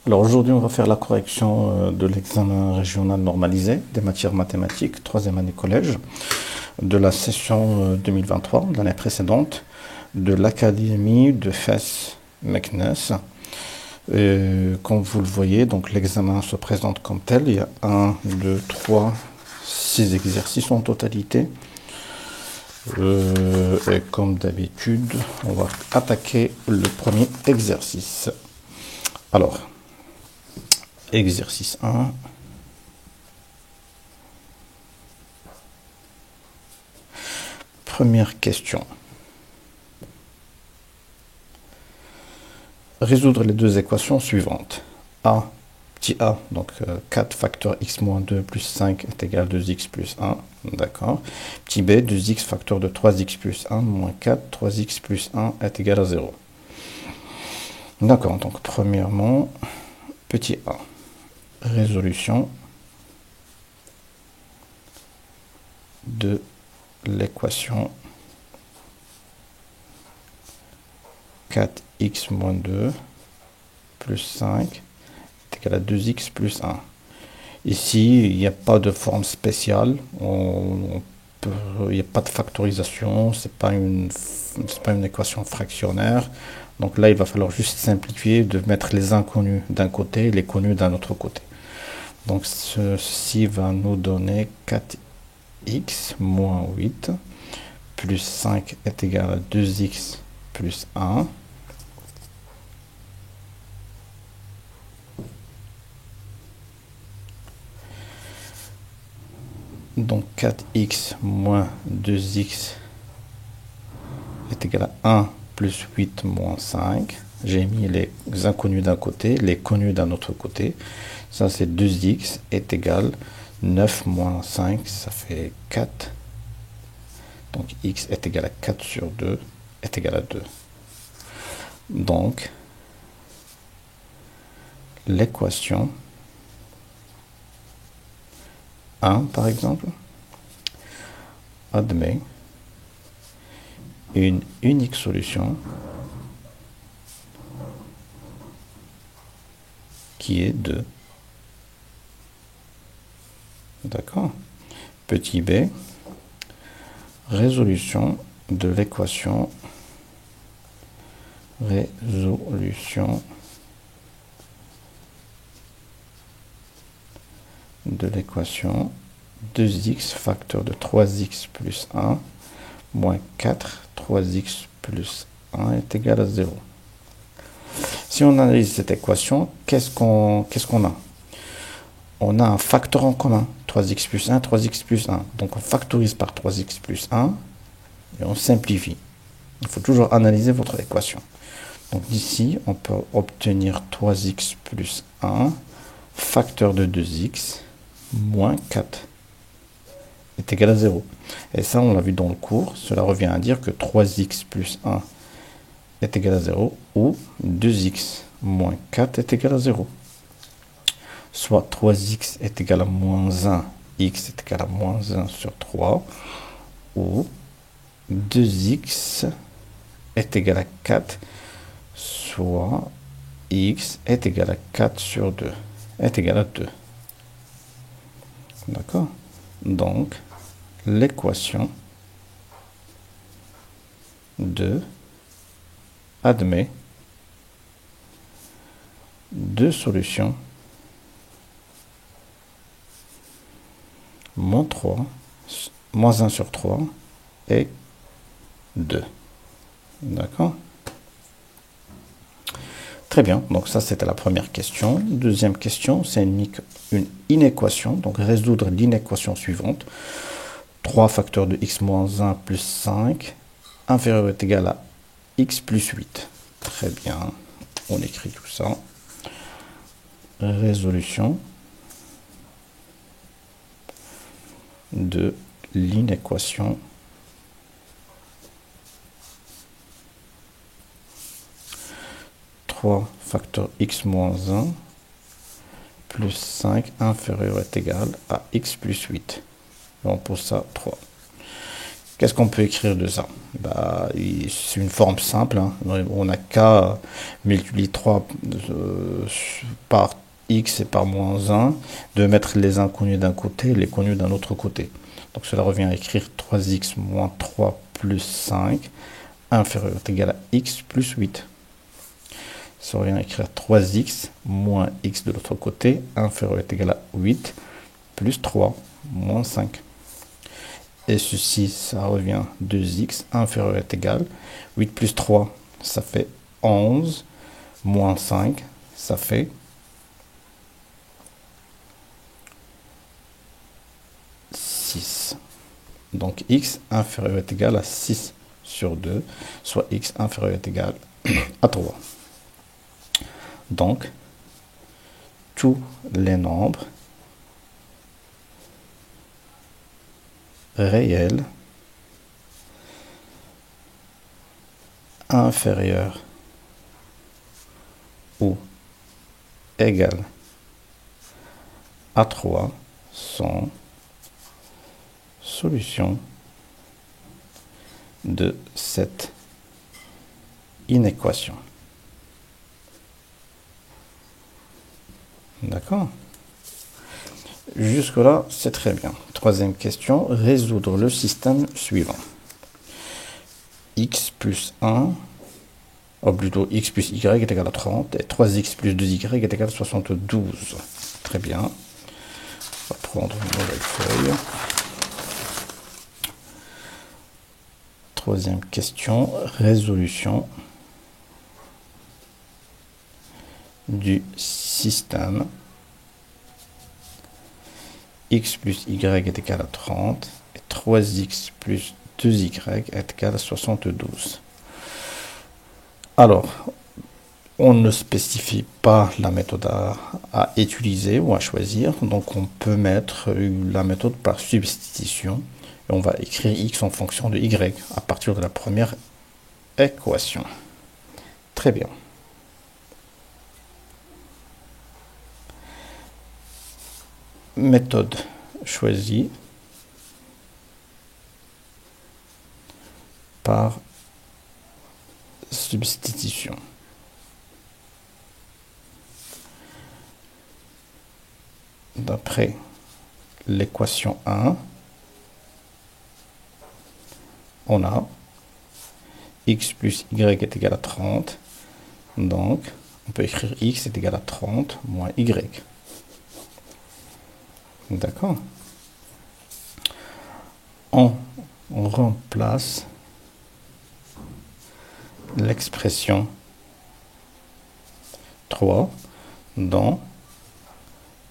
Alors aujourd'hui, on va faire la correction de l'examen régional normalisé des matières mathématiques, troisième année collège, de la session 2023, de l'année précédente, de l'Académie de Fès-Meknès. Comme vous le voyez, donc l'examen se présente comme tel. Il y a 1, 2, 3, 6 exercices en totalité. Et comme d'habitude, on va attaquer le premier exercice. Alors, exercice 1. Première question. Résoudre les deux équations suivantes. A, petit a, donc 4 facteur x moins 2 plus 5 est égal à 2x plus 1. D'accord. Petit b, 2x facteur de 3x plus 1 moins 4, 3x plus 1 est égal à 0. D'accord, donc premièrement, petit a. Résolution de l'équation 4x moins 2 plus 5 est égal à 2x plus 1. Ici, il n'y a pas de forme spéciale, il n'y a pas de factorisation, c'est pas une équation fractionnaire. Donc là, il va falloir juste simplifier, de mettre les inconnus d'un côté et les connus d'un autre côté. Donc ceci va nous donner 4x moins 8 plus 5 est égal à 2x plus 1. Donc 4x moins 2x est égal à 1 plus 8 moins 5. J'ai mis les inconnus d'un côté, les connus d'un autre côté. Ça, c'est 2x est égal à 9 moins 5, ça fait 4. Donc x est égal à 4 sur 2 est égal à 2. Donc, l'équation 1, par exemple, admet une unique solution qui est 2. D'accord. Petit b, résolution de l'équation de l'équation 2x facteur de 3x plus 1 moins 4, 3x plus 1 est égal à 0. Si on analyse cette équation, qu'est-ce qu'on a? On a un facteur en commun, 3x plus 1, 3x plus 1. Donc on factorise par 3x plus 1 et on simplifie. Il faut toujours analyser votre équation. Donc d'ici, on peut obtenir 3x plus 1, facteur de 2x, moins 4 est égal à 0. Et ça, on l'a vu dans le cours, cela revient à dire que 3x plus 1 est égal à 0, ou 2x moins 4 est égal à 0. Soit 3x est égal à moins 1, x est égal à moins 1 sur 3, ou 2x est égal à 4, soit x est égal à 4 sur 2, est égal à 2. D'accord? Donc, l'équation 2 admet deux solutions moins 3, moins 1 sur 3 et 2. D'accord? Très bien, donc ça c'était la première question. Deuxième question, c'est une inéquation, donc résoudre l'inéquation suivante. 3 facteurs de x moins 1 plus 5 inférieur ou égal à x plus 8. Très bien, on écrit tout ça. Résolution de l'inéquation facteur x moins 1 plus 5 inférieur est égal à x plus 8. Et on pose ça 3. Qu'est-ce qu'on peut écrire de ça? Bah, c'est une forme simple, hein. On n'a qu'à multiplier 3 par x et par moins 1, de mettre les inconnus d'un côté et les connus d'un autre côté. Donc cela revient à écrire 3x moins 3 plus 5 inférieur est égal à x plus 8. Ça revient à écrire 3x moins x de l'autre côté inférieur est égal à 8 plus 3 moins 5. Et ceci, ça revient 2x inférieur est égal 8 plus 3, ça fait 11 moins 5, ça fait 6. Donc x inférieur est égal à 6 sur 2, soit x inférieur est égal à 3. Donc, tous les nombres réels inférieurs ou égal à 3 sont solutions de cette inéquation. D'accord? Jusque-là, c'est très bien. Troisième question, résoudre le système suivant. X plus 1, ou plutôt x plus y est égal à 30, et 3x plus 2y est égal à 72. Très bien. On va prendre une nouvelle feuille. Troisième question, résolution du système x plus y est égal à 30 et 3x plus 2y est égal à 72. Alors, on ne spécifie pas la méthode à utiliser ou à choisir, donc on peut mettre la méthode par substitution et on va écrire x en fonction de y à partir de la première équation. Très bien. Méthode choisie par substitution. D'après l'équation 1, on a x plus y est égal à 30. Donc, on peut écrire x est égal à 30 moins y. D'accord? On remplace l'expression 3 dans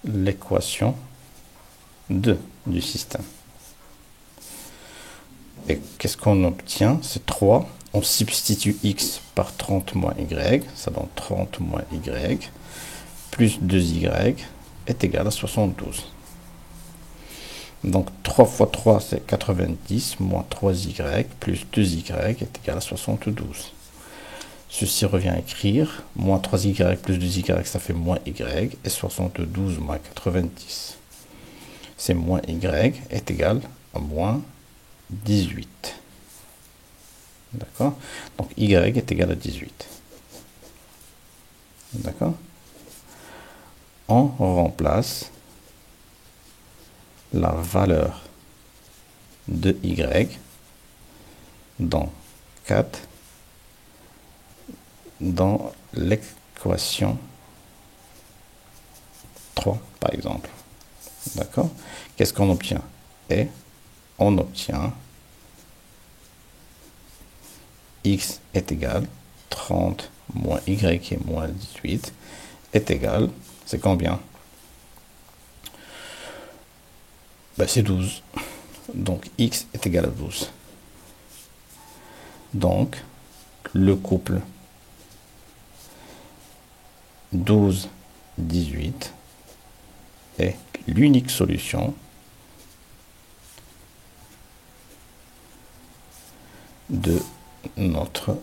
l'équation 2 du système. Et qu'est-ce qu'on obtient? C'est 3. On substitue x par 30 moins y. Ça donne 30 moins y. Plus 2y est égal à 72. Donc 3 fois 3, c'est 90, moins 3y, plus 2y est égal à 72. Ceci revient à écrire, moins 3y plus 2y, ça fait moins y, et 72 moins 90. C'est moins y est égal à moins 18. D'accord? Donc y est égal à 18. D'accord? On remplace la valeur de y dans 4 dans l'équation 3, par exemple. D'accord? Qu'est-ce qu'on obtient? Et on obtient x est égal 30 moins y et moins 18 est égal, c'est combien? Ben, c'est 12. Donc x est égal à 12. Donc, le couple 12-18 est l'unique solution de notre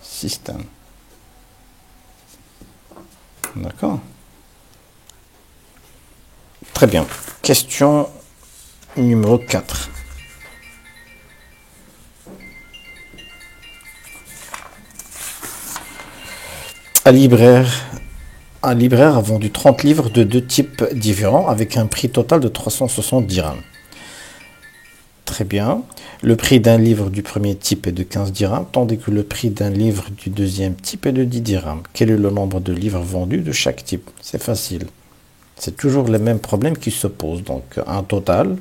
système. D'accord? Très bien. Question numéro 4. Un libraire, un libraire a vendu 30 livres de deux types différents avec un prix total de 360 dirhams. Très bien. Le prix d'un livre du premier type est de 15 dirhams, tandis que le prix d'un livre du deuxième type est de 10 dirhams. Quel est le nombre de livres vendus de chaque type? C'est facile. C'est toujours les mêmes problèmes qui se posent. Donc, un total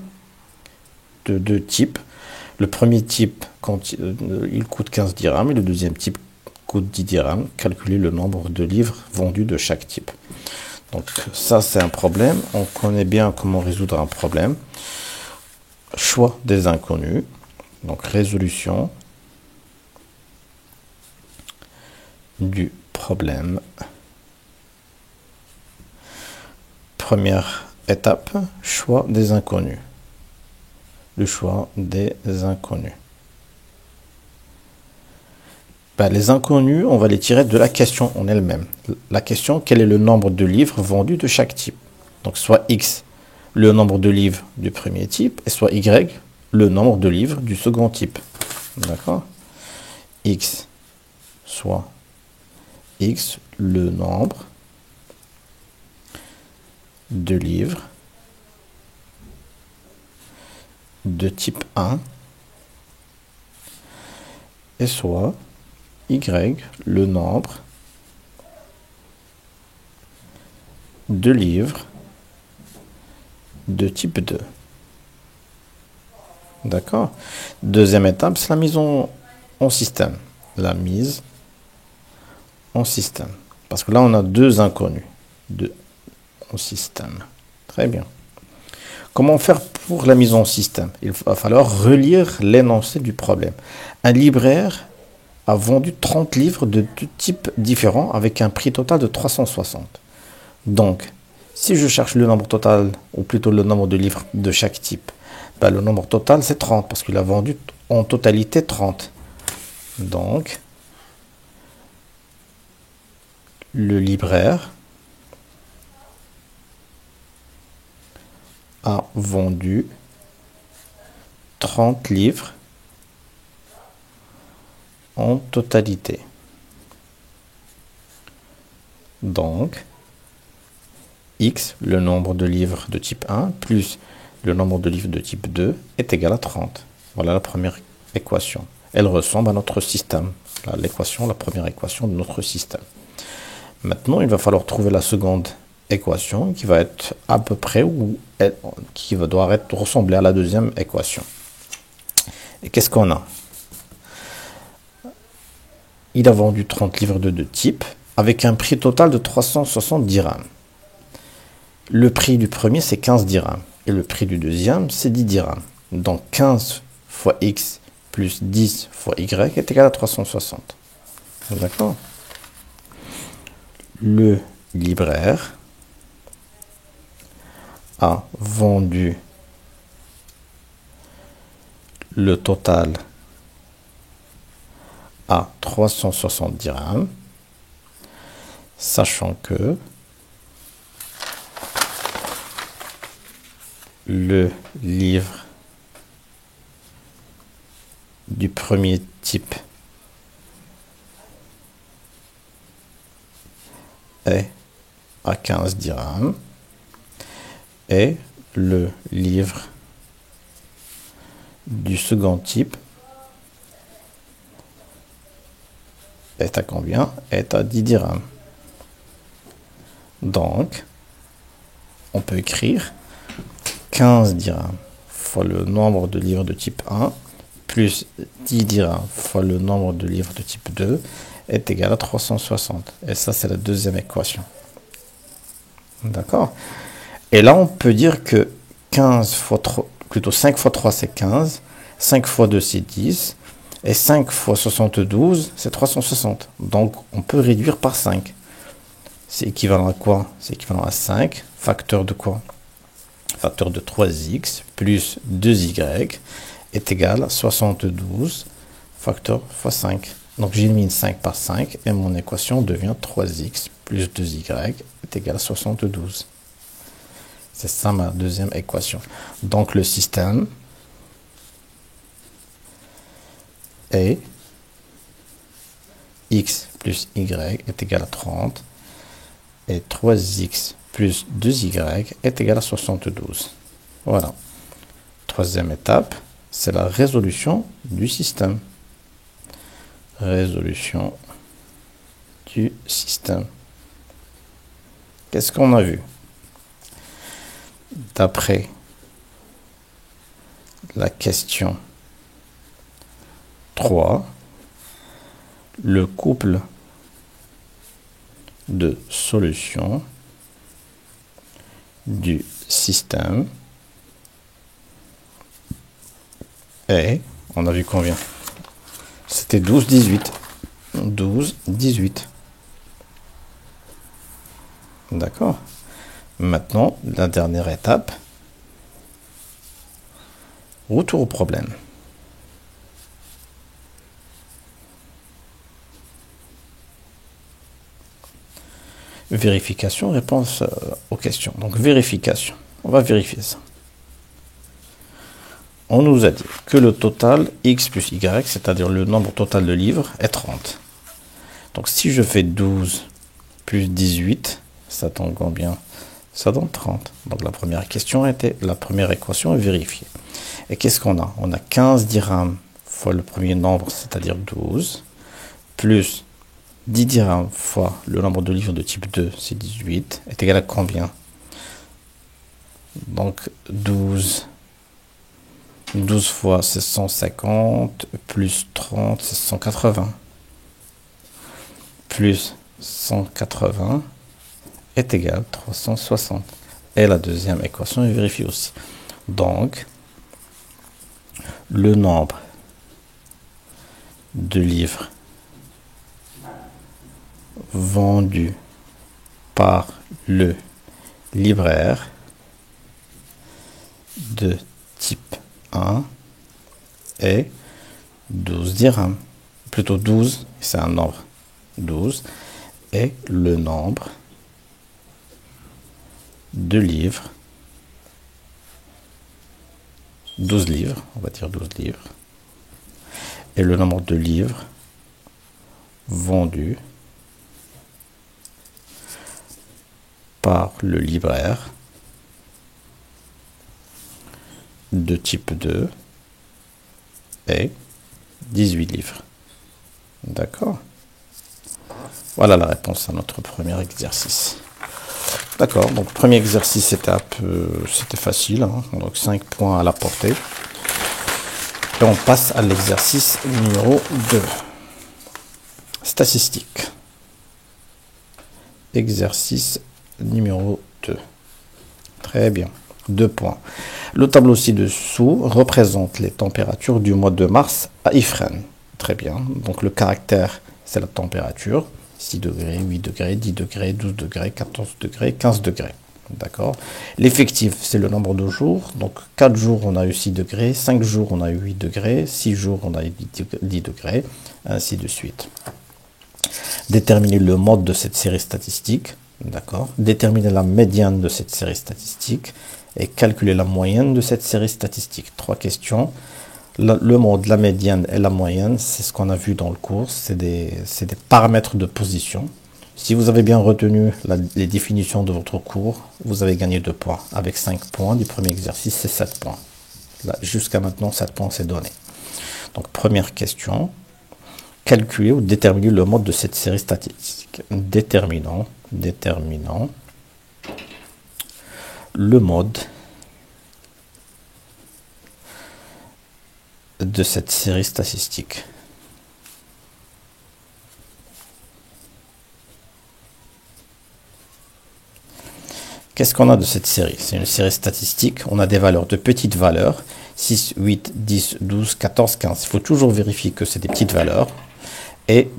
de deux types. Le premier type, il coûte 15 dirhams et le deuxième type coûte 10 dirhams. Calculer le nombre de livres vendus de chaque type. Donc, ça, c'est un problème. On connaît bien comment résoudre un problème. Choix des inconnus. Donc, résolution du problème. Première étape, choix des inconnus. Le choix des inconnus. Les inconnus, on va les tirer de la question en elle-même. La question, quel est le nombre de livres vendus de chaque type? Donc, soit X, le nombre de livres du premier type, et soit Y, le nombre de livres du second type. D'accord? X, soit X, le nombre de livres de type 1, et soit Y, le nombre de livres de type 2. D'accord? Deuxième étape, c'est la mise en système. La mise en système. Parce que là, on a deux inconnus. En système. Très bien. Comment faire pour la mise en système? Il va falloir relire l'énoncé du problème. Un libraire a vendu 30 livres de deux types différents avec un prix total de 360. Donc, si je cherche le nombre total, ou plutôt le nombre de livres de chaque type, le nombre total c'est 30 parce qu'il a vendu en totalité 30. Donc, le libraire a vendu 30 livres en totalité. Donc, X, le nombre de livres de type 1, plus le nombre de livres de type 2 est égal à 30. Voilà la première équation. Elle ressemble à notre système. La première équation de notre système. Maintenant, il va falloir trouver la seconde équation qui va être à peu près qui va devoir ressembler à la deuxième équation. Et qu'est-ce qu'on a? Il a vendu 30 livres de deux types avec un prix total de 360 dirhams. Le prix du premier, c'est 15 dirhams. Et le prix du deuxième, c'est 10 dirhams. Donc 15 fois X plus 10 fois Y est égal à 360. D'accord? Le libraire a vendu le total à 360 dirhams, sachant que le livre du premier type est à 15 dirhams et le livre du second type est à combien? Est à 10 dirhams. Donc, on peut écrire 15 dirhams fois le nombre de livres de type 1 plus 10 dirhams fois le nombre de livres de type 2 est égal à 360. Et ça, c'est la deuxième équation. D'accord? Et là, on peut dire que 15 fois 3, plutôt 5 fois 3, c'est 15. 5 fois 2, c'est 10. Et 5 fois 72, c'est 360. Donc, on peut réduire par 5. C'est équivalent à quoi? C'est équivalent à 5. Facteur de quoi? Facteur de 3x plus 2y est égal à 72 facteur fois 5. Donc, j'élimine 5 par 5 et mon équation devient 3x plus 2y est égal à 72. C'est ça ma deuxième équation. Donc, le système est x plus y est égal à 30 et 3x plus 2y est égal à 72. Voilà. Troisième étape, c'est la résolution du système. Résolution du système. Qu'est-ce qu'on a vu? D'après la question 3, le couple de solutions du système est, on a vu combien? C'était 12, 18. 12, 18. D'accord. Maintenant, la dernière étape, retour au problème. Vérification, réponse aux questions. Donc, vérification. On va vérifier ça. On nous a dit que le total x plus y, c'est-à-dire le nombre total de livres, est 30. Donc, si je fais 12 plus 18, ça donne combien? Ça donne 30. Donc, la première équation est vérifiée. Et qu'est-ce qu'on a? On a 15 dirhams fois le premier nombre, c'est-à-dire 12, plus 10 dirhams fois le nombre de livres de type 2, c'est 18, est égal à combien? Donc 12 fois c'est 150, plus 30 c'est 180, plus 180 est égal à 360. Et la deuxième équation est vérifiée aussi. Donc, le nombre de livres vendus par le libraire de type 1 est 12 dirhams. Plutôt 12, c'est un nombre. 12 est le nombre de livres. 12 livres, on va dire 12 livres. Et le nombre de livres vendus par le libraire de type 2 est 18 livres. D'accord? Voilà la réponse à notre premier exercice. D'accord, donc premier exercice, c'était facile, hein, donc 5 points à la portée. Et on passe à l'exercice numéro 2. Statistiques. Exercice numéro 2. Très bien. 2 points. Le tableau ci-dessous représente les températures du mois de mars à Ifrane. Très bien. Donc le caractère, c'est la température. 6 degrés, 8 degrés, 10 degrés, 12 degrés, 14 degrés, 15 degrés. D'accord. L'effectif, c'est le nombre de jours. Donc 4 jours, on a eu 6 degrés. 5 jours, on a eu 8 degrés. 6 jours, on a eu 10 degrés. Ainsi de suite. Déterminer le mode de cette série statistique. D'accord. Déterminer la médiane de cette série statistique. Et calculer la moyenne de cette série statistique. 3 questions. Le mode, la médiane et la moyenne, c'est ce qu'on a vu dans le cours. C'est des paramètres de position. Si vous avez bien retenu les définitions de votre cours, vous avez gagné 2 points. Avec 5 points du premier exercice, c'est 7 points. Jusqu'à maintenant, 7 points, c'est donné. Donc, première question. Calculer ou déterminer le mode de cette série statistique. Déterminant le mode de cette série statistique. Qu'est-ce qu'on a de cette série? C'est une série statistique. On a des valeurs de petites valeurs. 6, 8, 10, 12, 14, 15. Il faut toujours vérifier que c'est des petites valeurs et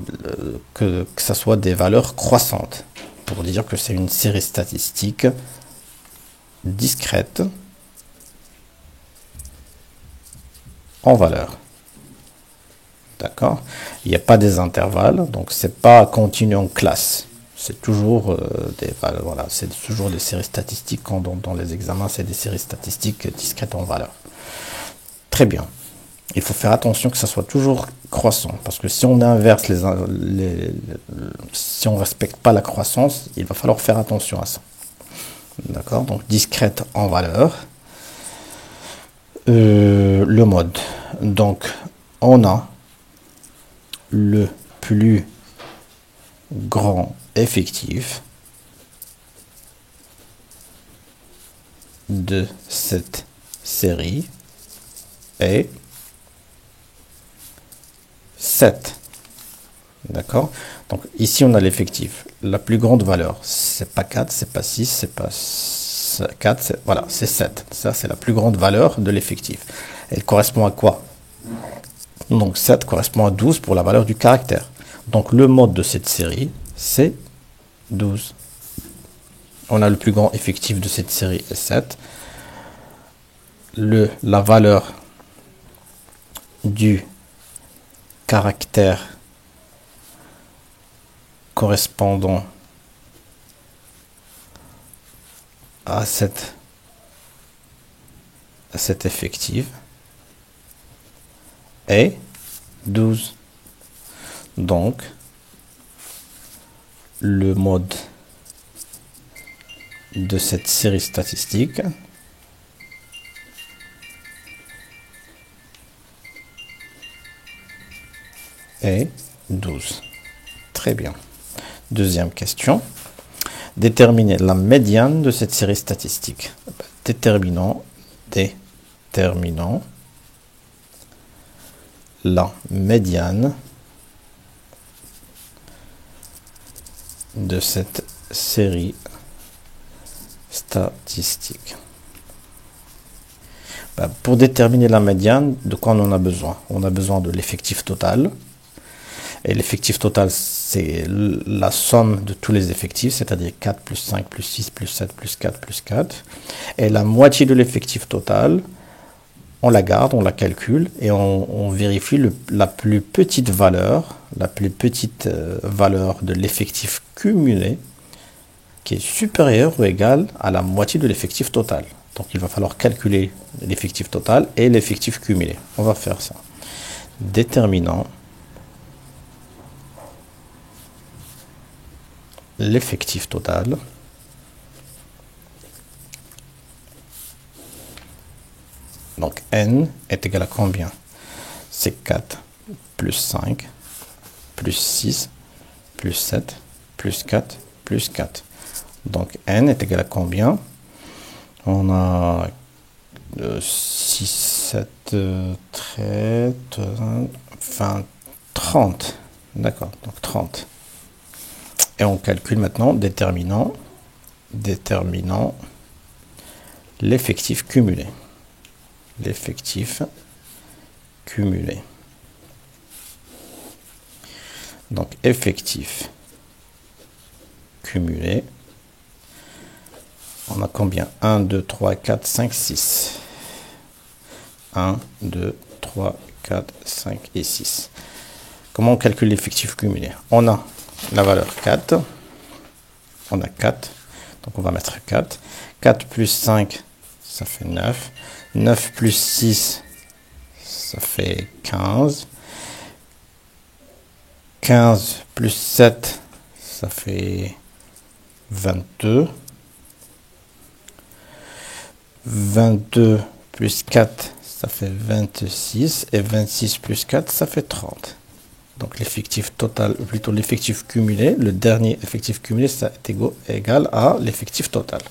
que ça soit des valeurs croissantes pour dire que c'est une série statistique discrète en valeur. D'accord? Il n'y a pas des intervalles, donc c'est pas continu en classe. C'est toujours voilà, c'est toujours des séries statistiques dans les examens, c'est des séries statistiques discrètes en valeur. Très bien. il faut faire attention que ça soit toujours croissant. Parce que si on inverse si on ne respecte pas la croissance, il va falloir faire attention à ça. D'accord? Donc discrète en valeur. Le mode. Donc on a le plus grand effectif de cette série est 7. D'accord? Donc ici on a l'effectif. La plus grande valeur, c'est pas 4, c'est pas 6, c'est pas 4, voilà, c'est 7. Ça, c'est la plus grande valeur de l'effectif. Elle correspond à quoi? Donc 7 correspond à 12 pour la valeur du caractère. Donc le mode de cette série, c'est 12. On a le plus grand effectif de cette série est 7. La valeur du caractère correspondant à cet effectif est 12. Donc, le mode de cette série statistique est 12. Très bien. Deuxième question. Déterminer la médiane de cette série statistique. Déterminons la médiane de cette série statistique. Pour déterminer la médiane, de quoi on en a besoin? On a besoin de l'effectif total. Et l'effectif total, c'est la somme de tous les effectifs, c'est-à-dire 4 plus 5 plus 6 plus 7 plus 4 plus 4. Et la moitié de l'effectif total, on la garde, on la calcule et on vérifie la plus petite valeur de l'effectif cumulé qui est supérieure ou égale à la moitié de l'effectif total. Donc il va falloir calculer l'effectif total et l'effectif cumulé. On va faire ça. Déterminant l'effectif total donc n est égal à combien? C'est 4 plus 5 plus 6 plus 7 plus 4 plus 4. Donc n est égal à combien? On a 6, 7, 13, 20, 30. D'accord, donc 30. Et on calcule maintenant, déterminant l'effectif cumulé. L'effectif cumulé. Donc, effectif cumulé. On a combien? 1, 2, 3, 4, 5, 6. 1, 2, 3, 4, 5 et 6. Comment on calcule l'effectif cumulé? On a la valeur 4. On a 4. Donc, on va mettre 4. 4 plus 5, ça fait 9. 9 plus 6, ça fait 15. 15 plus 7, ça fait 22. 22 plus 4, ça fait 26. Et 26 plus 4, ça fait 30. Donc l'effectif total, ou plutôt l'effectif cumulé, le dernier effectif cumulé, ça est égal à l'effectif total.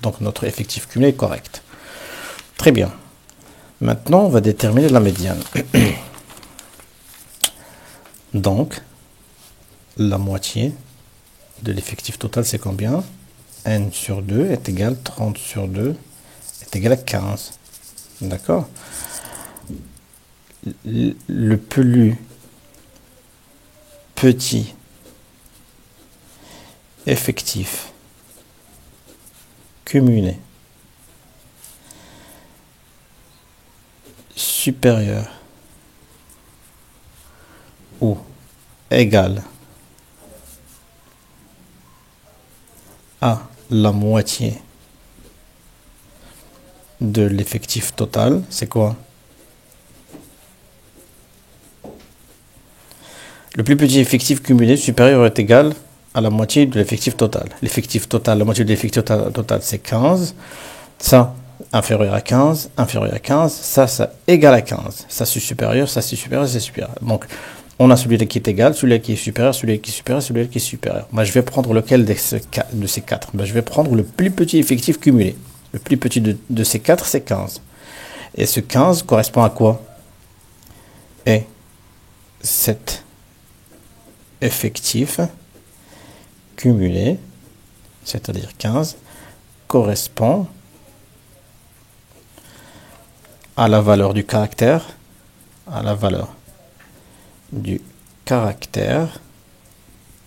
Donc notre effectif cumulé est correct. Très bien. Maintenant, on va déterminer la médiane. Donc, la moitié de l'effectif total, c'est combien? N sur 2 est égal à 30 sur 2 est égal à 15. D'accord? Le plus petit effectif cumulé supérieur ou égal à la moitié de l'effectif total, c'est quoi? Le plus petit effectif cumulé supérieur ou est égal à la moitié de l'effectif total. L'effectif total, la moitié de l'effectif total, c'est 15. Ça, inférieur à 15, inférieur à 15. Ça égal à 15. Ça, c'est supérieur, ça, c'est supérieur, c'est supérieur. Donc, on a celui qui est égal, celui qui est supérieur, celui qui est supérieur, celui qui est supérieur. Moi, je vais prendre lequel de ces quatre? Je vais prendre le plus petit effectif cumulé. Le plus petit de ces quatre, c'est 15. Et ce 15 correspond à quoi? Et cet effectif cumulé, c'est-à-dire 15, correspond à la valeur du caractère,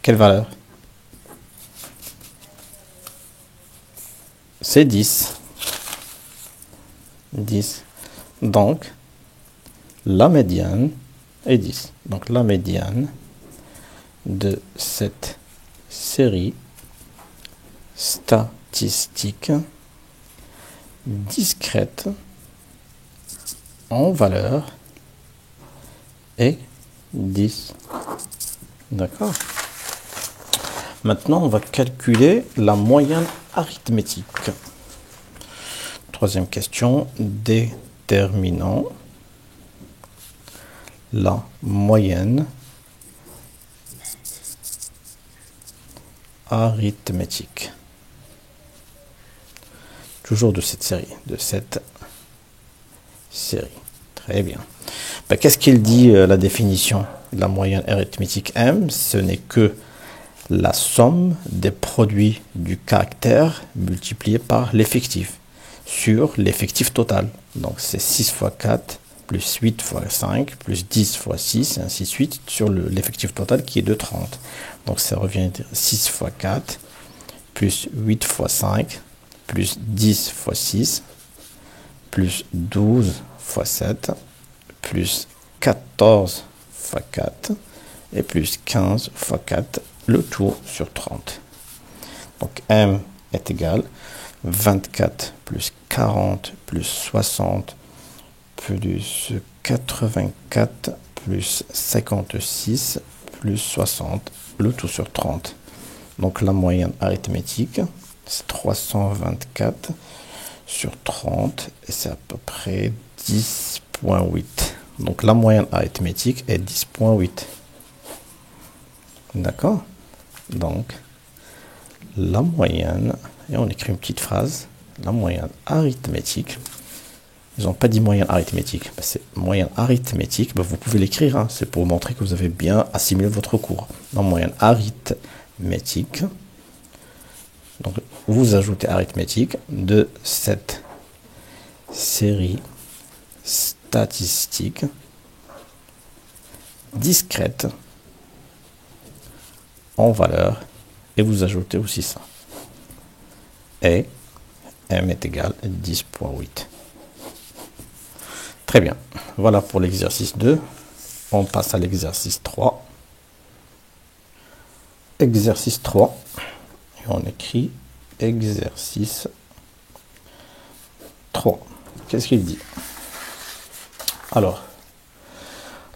quelle valeur? C'est 10. 10. Donc, la médiane est 10. Donc, la médiane de cette série statistique discrète en valeur est 10. D'accord? Maintenant, on va calculer la moyenne arithmétique. Troisième question, déterminant la moyenne arithmétique. Toujours de cette série, Très bien. Qu'est-ce qu'il dit la définition de la moyenne arithmétique M? Ce n'est que la somme des produits du caractère multiplié par l'effectif sur l'effectif total. Donc c'est 6 fois 4 plus 8 fois 5 plus 10 fois 6 et ainsi de suite sur l'effectif total qui est de 30. Donc ça revient à 6 fois 4 plus 8 fois 5 plus 10 fois 6 plus 12 fois 7 plus 14 fois 4 et plus 15 fois 4, le tout sur 30. Donc M est égal 24 plus 40 plus 60 plus 84 plus 56 plus 60, le tout sur 30. Donc la moyenne arithmétique, c'est 324 sur 30 et c'est à peu près 10,8. Donc la moyenne arithmétique est 10,8. D'accord? Donc la moyenne, et on écrit une petite phrase, la moyenne arithmétique. Ils n'ont pas dit moyenne arithmétique. C'est moyenne arithmétique. Vous pouvez l'écrire. Hein. C'est pour montrer que vous avez bien assimilé votre cours. La moyenne arithmétique. Donc, vous ajoutez arithmétique de cette série statistique discrète en valeur. Et vous ajoutez aussi ça. Et M est égal à 10,8. Très bien. Voilà pour l'exercice 2. On passe à l'exercice 3. Exercice 3. Et on écrit exercice 3. Qu'est-ce qu'il dit? Alors,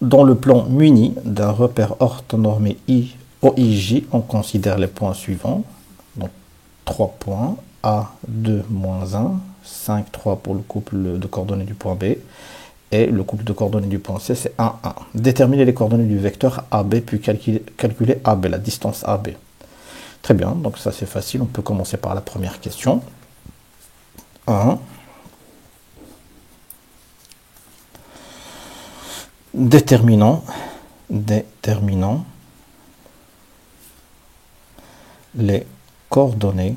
dans le plan muni d'un repère orthonormé I, OIJ, on considère les points suivants. Donc, 3 points. A, 2, moins 1. 5, 3 pour le couple de coordonnées du point B. Et le couple de coordonnées du point C, c'est 1, 1. Déterminer les coordonnées du vecteur AB, puis calculer AB, la distance AB. Très bien, donc ça c'est facile. On peut commencer par la première question. 1. Déterminant les coordonnées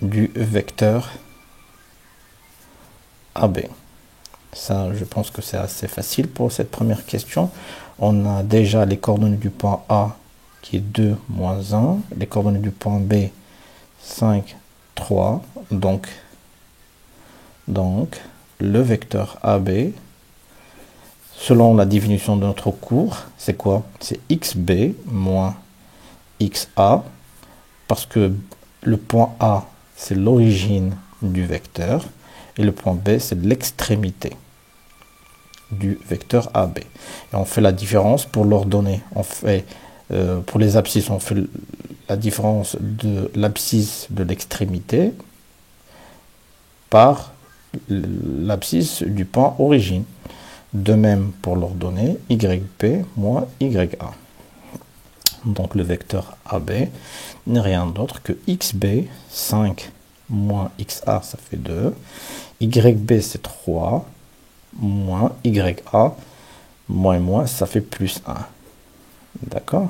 du vecteur AB. Ça, je pense que c'est assez facile pour cette première question. On a déjà les coordonnées du point A qui est 2, moins 1. Les coordonnées du point B, 5, 3. Donc le vecteur AB, selon la définition de notre cours, c'est quoi? C'est XB moins XA, parce que le point A, c'est l'origine du vecteur, et le point B, c'est l'extrémité. du vecteur AB. Et on fait la différence pour l'ordonnée. On fait, pour les abscisses, on fait la différence de l'abscisse de l'extrémité par l'abscisse du point origine. De même pour l'ordonnée YB moins YA. Donc le vecteur AB n'est rien d'autre que XB, 5 moins XA, ça fait 2. YB, c'est 3, moins YA, moins et moins, ça fait plus 1. D'accord?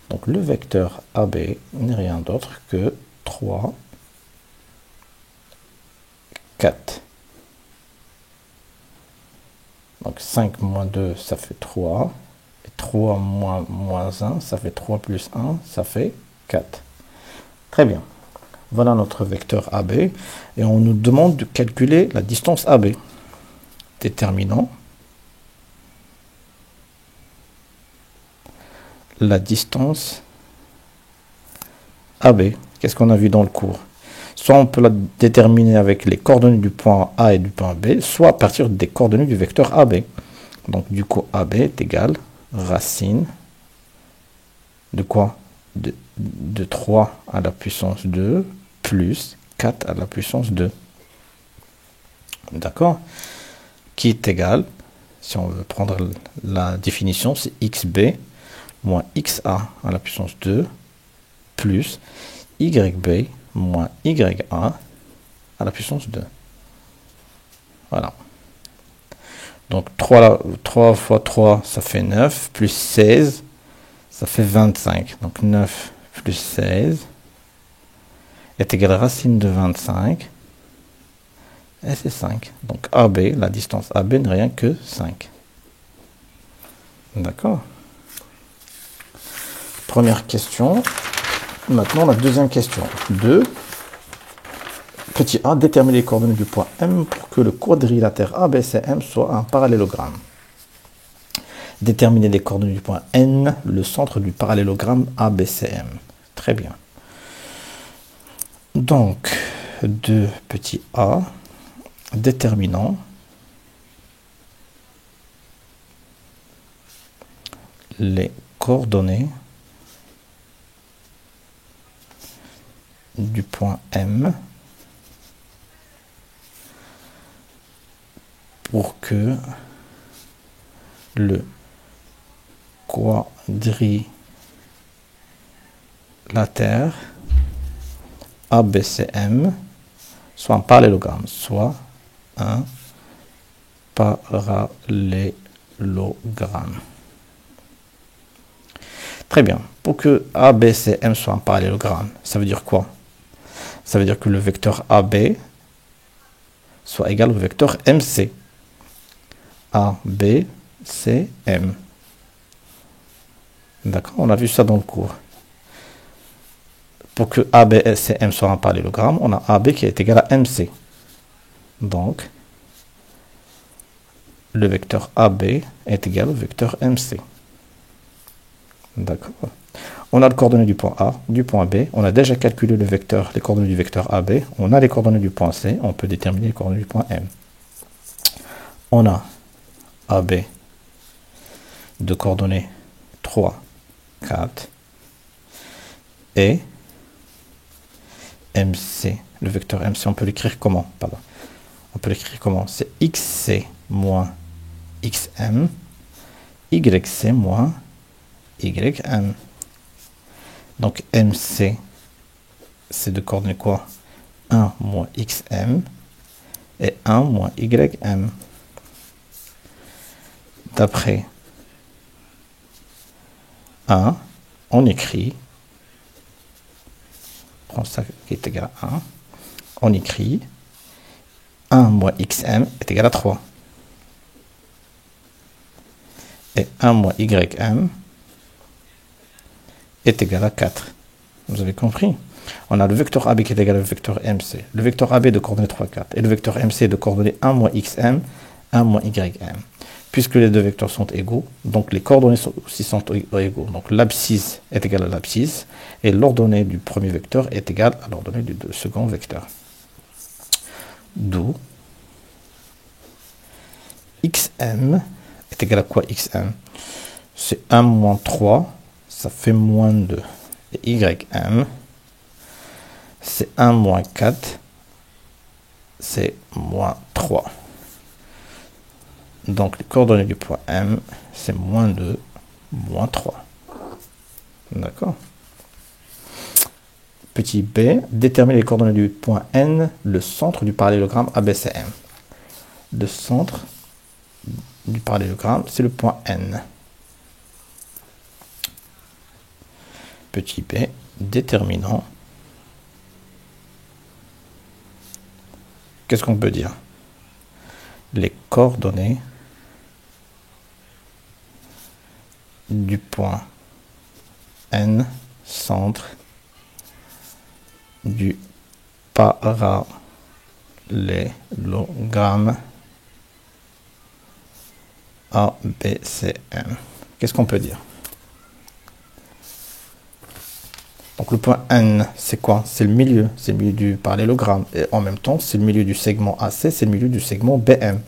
Donc le vecteur AB n'est rien d'autre que 3, 4. Donc 5 moins 2, ça fait 3. 3 moins 1, ça fait 3 plus 1, ça fait 4. Très bien. Voilà notre vecteur AB. Et on nous demande de calculer la distance AB. Déterminant la distance AB. Qu'est-ce qu'on a vu dans le cours? Soit on peut la déterminer avec les coordonnées du point A et du point B, soit à partir des coordonnées du vecteur AB. Donc du coup, AB est égal racine de quoi? De 3 à la puissance 2 plus 4 à la puissance 2. D'accord? Qui est égal, si on veut prendre la définition, c'est XB moins XA à la puissance 2 plus YB moins YA à la puissance 2. Voilà. Donc 3 fois 3, ça fait 9, plus 16, ça fait 25. Donc 9 plus 16 est égal à racine de 25. Et c'est 5. Donc AB, la distance AB n'est rien que 5. D'accord? Première question. Maintenant, la deuxième question. 2. Petit a, déterminer les coordonnées du point M pour que le quadrilatère ABCM soit un parallélogramme. Déterminer les coordonnées du point N, le centre du parallélogramme ABCM. Très bien. Donc, 2 petit a, déterminant les coordonnées du point M pour que le quadrilatère ABCM soit un parallélogramme, soit un parallélogramme. Très bien. Pour que ABCM soit un parallélogramme, ça veut dire quoi? Ça veut dire que le vecteur AB soit égal au vecteur MC. A, B, C, M. D'accord? On a vu ça dans le cours. Pour que A, B, C, M soit un parallélogramme, on a AB qui est égal à MC. Donc, le vecteur AB est égal au vecteur MC. D'accord? On a le coordonnées du point A, du point B. On a déjà calculé les coordonnées du vecteur AB. On a les coordonnées du point C. On peut déterminer les coordonnées du point M. On a AB de coordonnées 3, 4 et MC. Le vecteur MC, on peut l'écrire comment? Pardon. On peut l'écrire comment? C'est XC moins XM, YC moins YM. Donc MC, c'est de coordonnées quoi? 1 moins XM et 1 moins YM. D'après 1, on écrit, on prend ça qui est égal à 1, on écrit 1 moins XM est égal à 3. Et 1 moins YM est égal à 4. Vous avez compris? On a le vecteur AB qui est égal au vecteur MC. Le vecteur AB de coordonnées 3, 4. Et le vecteur MC de coordonnées 1 moins XM, 1 moins YM. Puisque les deux vecteurs sont égaux, donc les coordonnées aussi sont égaux. Donc l'abscisse est égale à l'abscisse. Et l'ordonnée du premier vecteur est égale à l'ordonnée du second vecteur. D'où xm est égal à quoi xm? C'est 1 moins 3, ça fait moins 2. Et ym, c'est 1 moins 4, c'est moins 3. Donc les coordonnées du point M, c'est moins 2, moins 3. D'accord? Petit b, déterminer les coordonnées du point N, le centre du parallélogramme ABCM. Le centre du parallélogramme, c'est le point N. Petit b, déterminant. Qu'est-ce qu'on peut dire? Les coordonnées du point N, centre du parallélogramme ABCM. Qu'est-ce qu'on peut dire? Donc le point N, c'est quoi? C'est le milieu du parallélogramme. Et en même temps, c'est le milieu du segment AC, c'est le milieu du segment BM.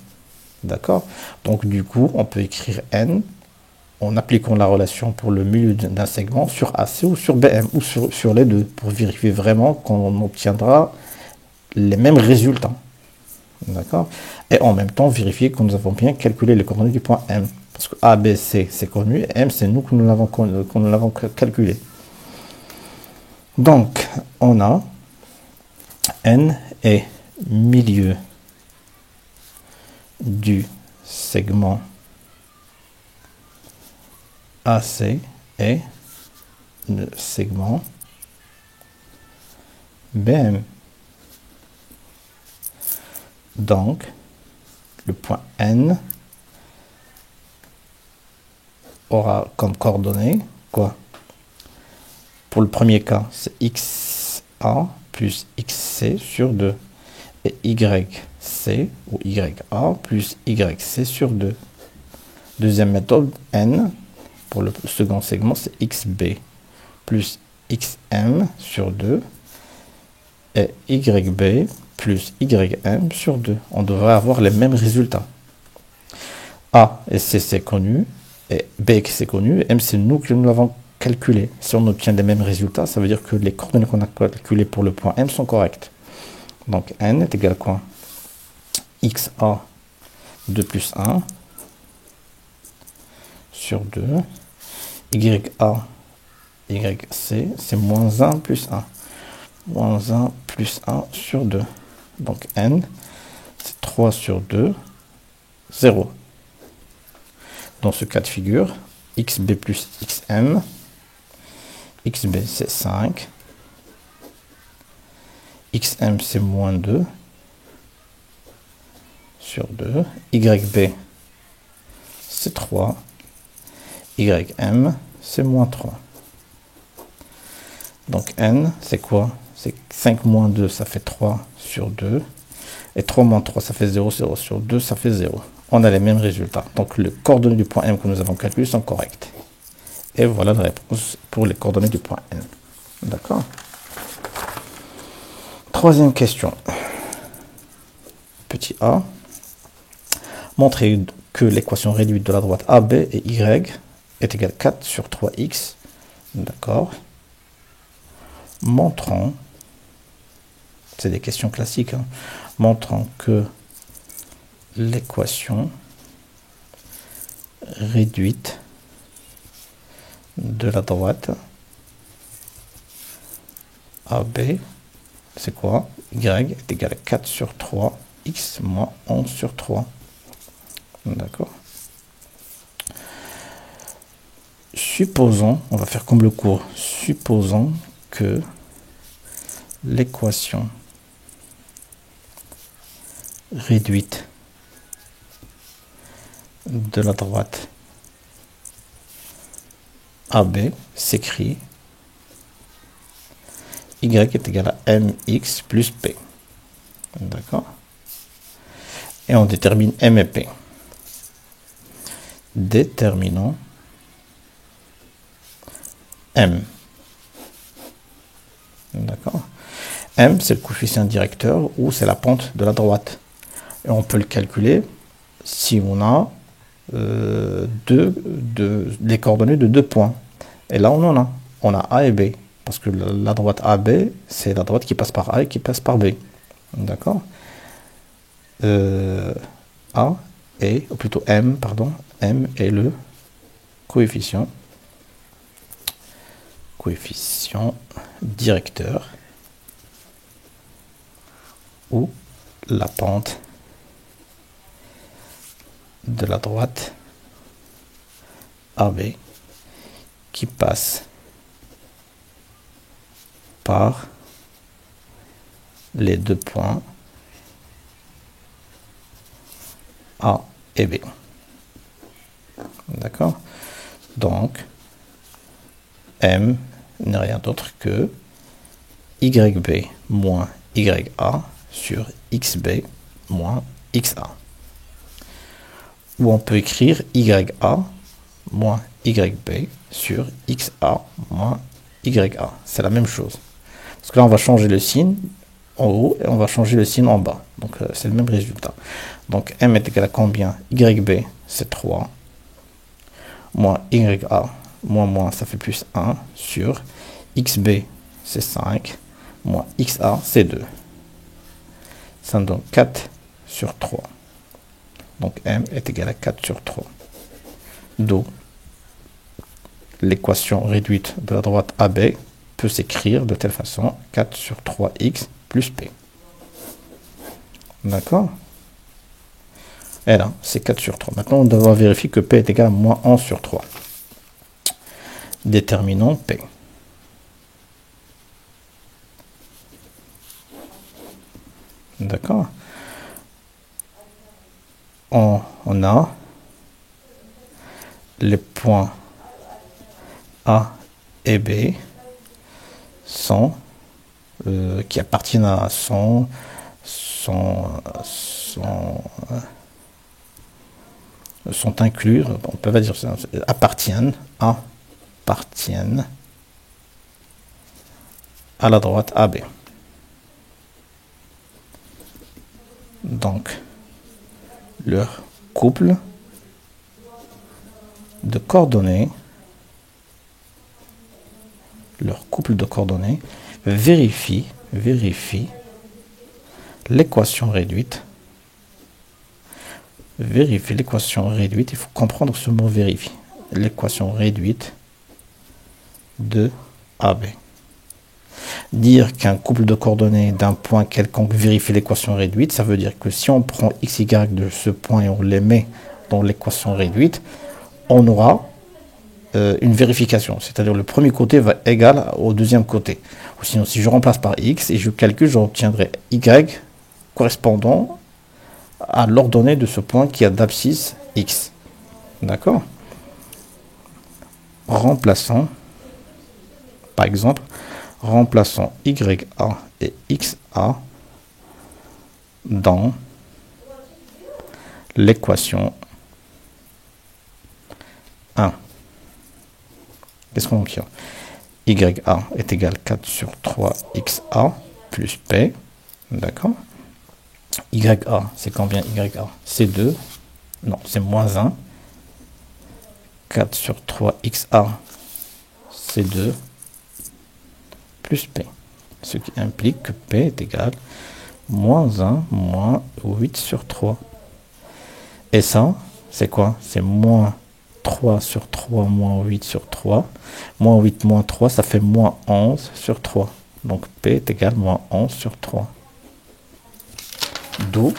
D'accord? Donc du coup, on peut écrire N en appliquant la relation pour le milieu d'un segment sur AC ou sur BM, ou sur les deux, pour vérifier vraiment qu'on obtiendra les mêmes résultats. D'accord? Et en même temps, vérifier que nous avons bien calculé les coordonnées du point M. Parce que A, B, C, c'est connu, et M, c'est nous que nous l'avons calculé. Donc, on a N est milieu du segment AC et le segment BM. Donc, le point N aura comme coordonnées quoi? Pour le premier cas, c'est XA plus XC sur 2. Et YC ou YA plus YC sur 2. Deuxième méthode, N, pour le second segment, c'est XB plus XM sur 2. Et YB plus YM sur 2. On devrait avoir les mêmes résultats. A et C, c'est connu. Et B, c'est connu. Et M, c'est nous que nous l'avons calculé. Si on obtient les mêmes résultats, ça veut dire que les coordonnées qu'on a calculées pour le point M sont correctes. Donc N est égal à quoi? XA 2 plus 1 sur 2. YA, YC, c'est moins 1 plus 1. Moins 1 plus 1 sur 2. Donc N, c'est 3 sur 2, 0. Dans ce cas de figure, XB plus XM, XB c'est 5, XM c'est moins 2 sur 2, YB c'est 3, YM c'est moins 3. Donc N c'est quoi? C'est 5 moins 2, ça fait 3 sur 2. Et 3 moins 3, ça fait 0, 0 sur 2, ça fait 0. On a les mêmes résultats. Donc les coordonnées du point M que nous avons calculées sont correctes. Et voilà la réponse pour les coordonnées du point N. D'accord? Troisième question. Petit a. Montrer que l'équation réduite de la droite AB et Y est égale à 4 sur 3x. D'accord? Montrant, c'est des questions classiques, hein, montrant que l'équation réduite de la droite AB, c'est quoi? Y est égal à 4 sur 3, x moins 11 sur 3. D'accord? Supposons, on va faire comme le cours, supposons que l'équation réduite de la droite AB s'écrit Y est égal à mx plus p. D'accord? Et on détermine m et p. Déterminons m. D'accord? M, c'est le coefficient directeur ou c'est la pente de la droite. Et on peut le calculer si on a les coordonnées de 2 points. Et là, on en a. On a A et B. Parce que la droite AB, c'est la droite qui passe par A et qui passe par B. D'accord? A est, ou plutôt M, pardon, M est le coefficient directeur ou la pente de la droite AB qui passe par les 2 points A et B. D'accord? Donc, M n'est rien d'autre que YB moins YA sur XB moins XA. Ou on peut écrire YA moins YB sur XA moins YA. C'est la même chose. Parce que là, on va changer le signe en haut et on va changer le signe en bas. Donc, c'est le même résultat. Donc, M est égal à combien? YB, c'est 3. Moins YA, moins, ça fait plus 1 sur XB, c'est 5. Moins XA, c'est 2. Ça me donne 4 sur 3. Donc, M est égal à 4 sur 3. D'où l'équation réduite de la droite AB peut s'écrire de telle façon 4 sur 3x plus P. D'accord? Et là, c'est 4 sur 3. Maintenant, on doit vérifier que P est égal à moins 1 sur 3. Déterminons P. D'accord? On a les points A et B qui appartiennent à sont inclus, on peut pas dire ça, appartiennent à la droite AB. Donc, leur couple de coordonnées vérifie l'équation réduite. Vérifie l'équation réduite, il faut comprendre ce mot vérifie. L'équation réduite de AB. Dire qu'un couple de coordonnées d'un point quelconque vérifie l'équation réduite, ça veut dire que si on prend x, y de ce point et on les met dans l'équation réduite, on aura une vérification. C'est-à-dire le premier côté va égal au deuxième côté. Ou sinon, si je remplace par x et je calcule, j'obtiendrai y correspondant à l'ordonnée de ce point qui a d'abscisse x. D'accord? Remplaçons, par exemple, remplaçons YA et XA dans l'équation 1. Qu'est-ce qu'on obtient? YA est égal à 4 sur 3 XA plus P. D'accord? YA, c'est combien YA? C'est 2. Non, c'est moins 1. 4 sur 3 XA, c'est 2. Plus P. Ce qui implique que P est égal à moins 1 moins 8 sur 3. Et ça, c'est quoi? C'est moins 3 sur 3 moins 8 sur 3. Moins 8 moins 3, ça fait moins 11 sur 3. Donc P est égal à moins 11 sur 3. D'où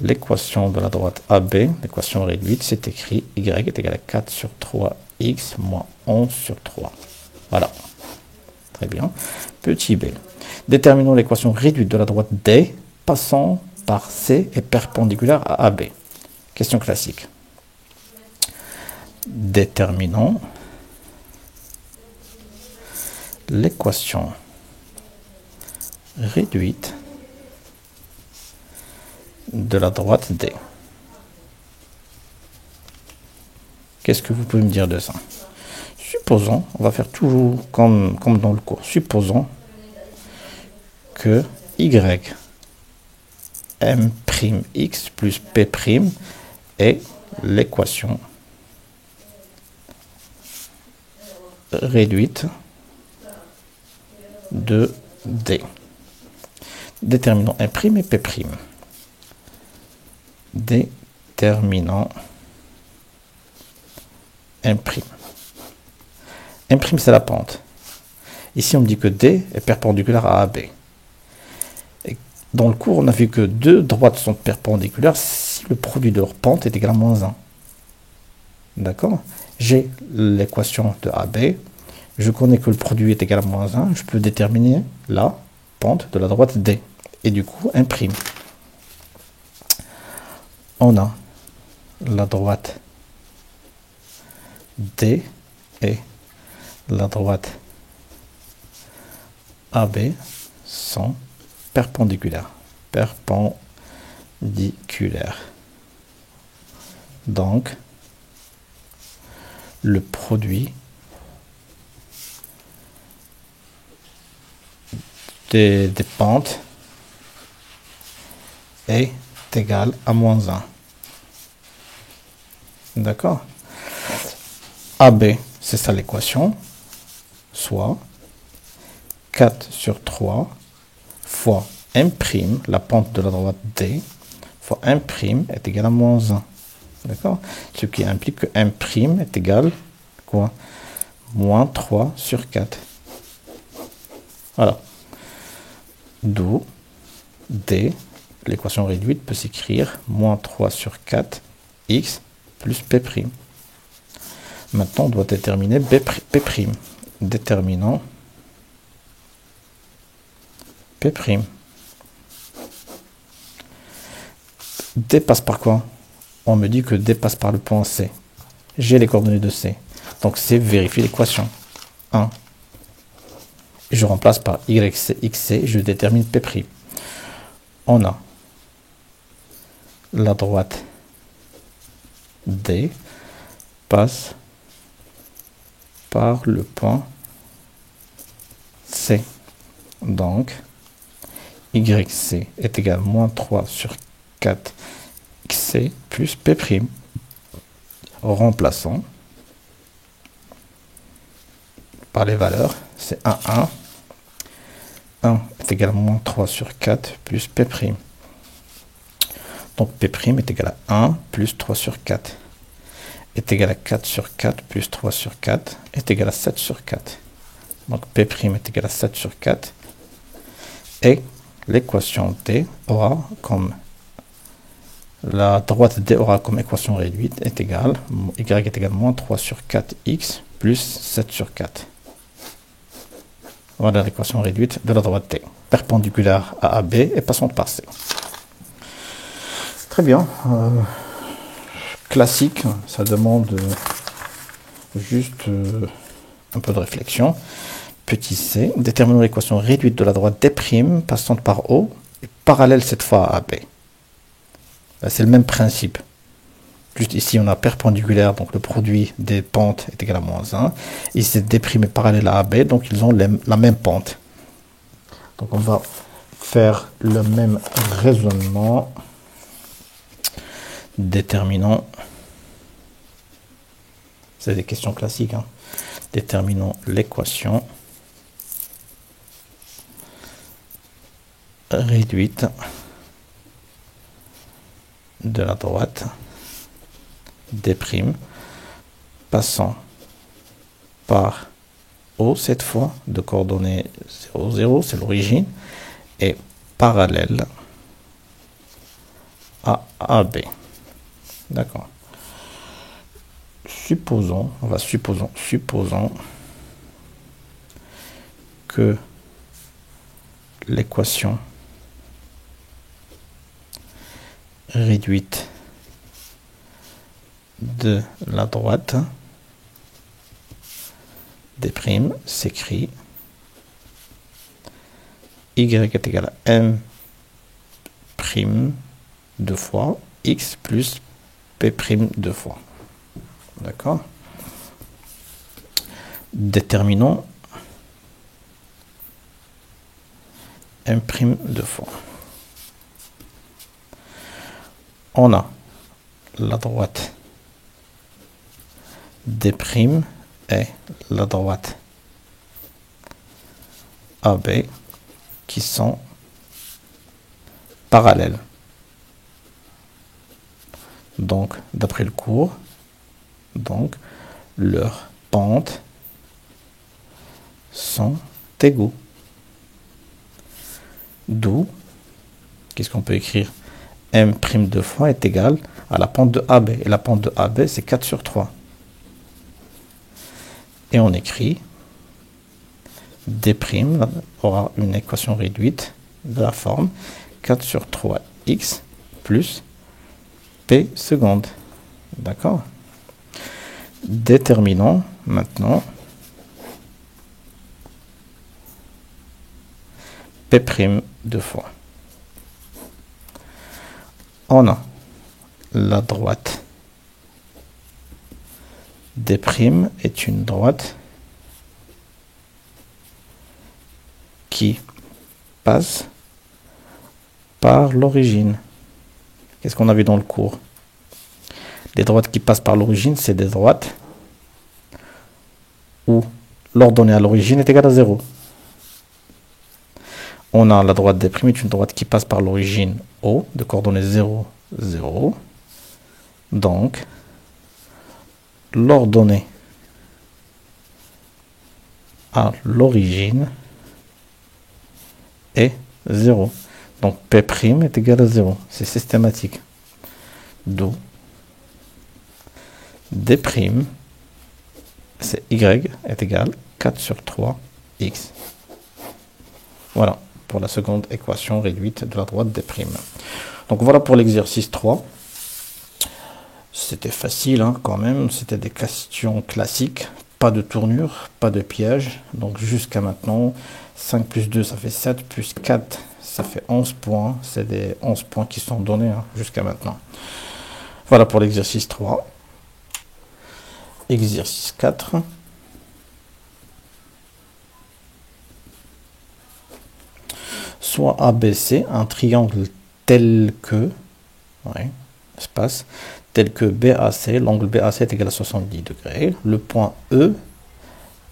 l'équation de la droite AB, l'équation réduite, c'est écrit y est égal à 4 sur 3x moins 11 sur 3. Voilà. Très bien. Petit b. Déterminons l'équation réduite de la droite D passant par C et perpendiculaire à AB. Question classique. Déterminons l'équation réduite de la droite D. Qu'est-ce que vous pouvez me dire de ça? Supposons, on va faire toujours comme dans le cours, supposons que y m'x plus p' est l'équation réduite de D. Déterminons M' et P'. Déterminant M'. M' c'est la pente. Ici on me dit que D est perpendiculaire à AB. Et dans le cours on a vu que deux droites sont perpendiculaires si le produit de leur pente est égal à moins 1. D'accord? J'ai l'équation de AB. Je connais que le produit est égal à moins 1. Je peux déterminer la pente de la droite D. Et du coup, M'. On a la droite D et la droite AB sont perpendiculaires. Perpendiculaires. Donc, le produit des pentes est égal à moins 1. D'accord? AB, c'est ça l'équation, soit 4 sur 3 fois M', la pente de la droite D, fois M' est égal à moins 1. D'accord? Ce qui implique que M' est égal quoi? Moins 3 sur 4. Voilà. D'où D, l'équation réduite peut s'écrire moins 3 sur 4 x plus P'. Maintenant, on doit déterminer P'. Déterminant P'. D passe par quoi? On me dit que D passe par le point C. J'ai les coordonnées de C. Donc C vérifie l'équation. 1. Je remplace par YC, XC, je détermine P'. On a la droite D passe par le point C. Donc, YC est égal à moins 3 sur 4 XC plus P'. Remplaçons par les valeurs. C'est 1, 1. 1 est égal à moins 3 sur 4 plus P'. Donc P' est égal à 1 plus 3 sur 4 est égal à 4 sur 4 plus 3 sur 4 est égal à 7 sur 4. Donc P' est égal à 7 sur 4. Et l'équation D aura comme la droite D aura comme équation réduite est égale, Y est égal à moins 3 sur 4x plus 7 sur 4. Voilà l'équation réduite de la droite D, perpendiculaire à AB et passante par C. Très bien. Classique, ça demande juste un peu de réflexion. Petit c, déterminons l'équation réduite de la droite D' passante par O et parallèle cette fois à AB. C'est le même principe. Juste ici, on a perpendiculaire, donc le produit des pentes est égal à moins 1. Ici, D' est parallèle à AB, donc ils ont la même pente. Donc on va faire le même raisonnement. Déterminons, c'est des questions classiques, hein. Déterminons l'équation réduite de la droite D' passant par O cette fois, de coordonnées 0, 0, c'est l'origine, et parallèle à AB. D'accord. Supposons que l'équation réduite de la droite D' s'écrit Y est égal à M' deux fois X plus P' deux fois. D'accord? Déterminons M' deux fois. On a la droite D' et la droite AB qui sont parallèles. Donc, d'après le cours, donc, leurs pentes sont égaux. D'où, qu'est-ce qu'on peut écrire? M' deux fois est égal à la pente de AB. Et la pente de AB, c'est 4 sur 3. Et on écrit D' aura une équation réduite de la forme 4 sur 3x plus P seconde. D'accord? Déterminons maintenant P' deux fois. On a la droite D' est une droite qui passe par l'origine. Qu'est-ce qu'on avait dans le cours? Les droites qui passent par l'origine, c'est des droites où l'ordonnée à l'origine est égale à 0. On a la droite D' est une droite qui passe par l'origine O, de coordonnées 0, 0. Donc, l'ordonnée à l'origine est 0. Donc, P' est égal à 0. C'est systématique. D'où D', c'est Y, est égal à 4 sur 3x. Voilà, pour la seconde équation réduite de la droite D'. Donc, voilà pour l'exercice 3. C'était facile hein, quand même, c'était des questions classiques. Pas de tournure, pas de piège. Donc, jusqu'à maintenant, 5 plus 2, ça fait 7, plus 4, ça fait 11 points. C'est des 11 points qui sont donnés hein, jusqu'à maintenant. Voilà pour l'exercice 3. Exercice 4. Soit ABC, un triangle tel que, espace, tel que BAC, l'angle BAC est égal à 70 degrés. Le point E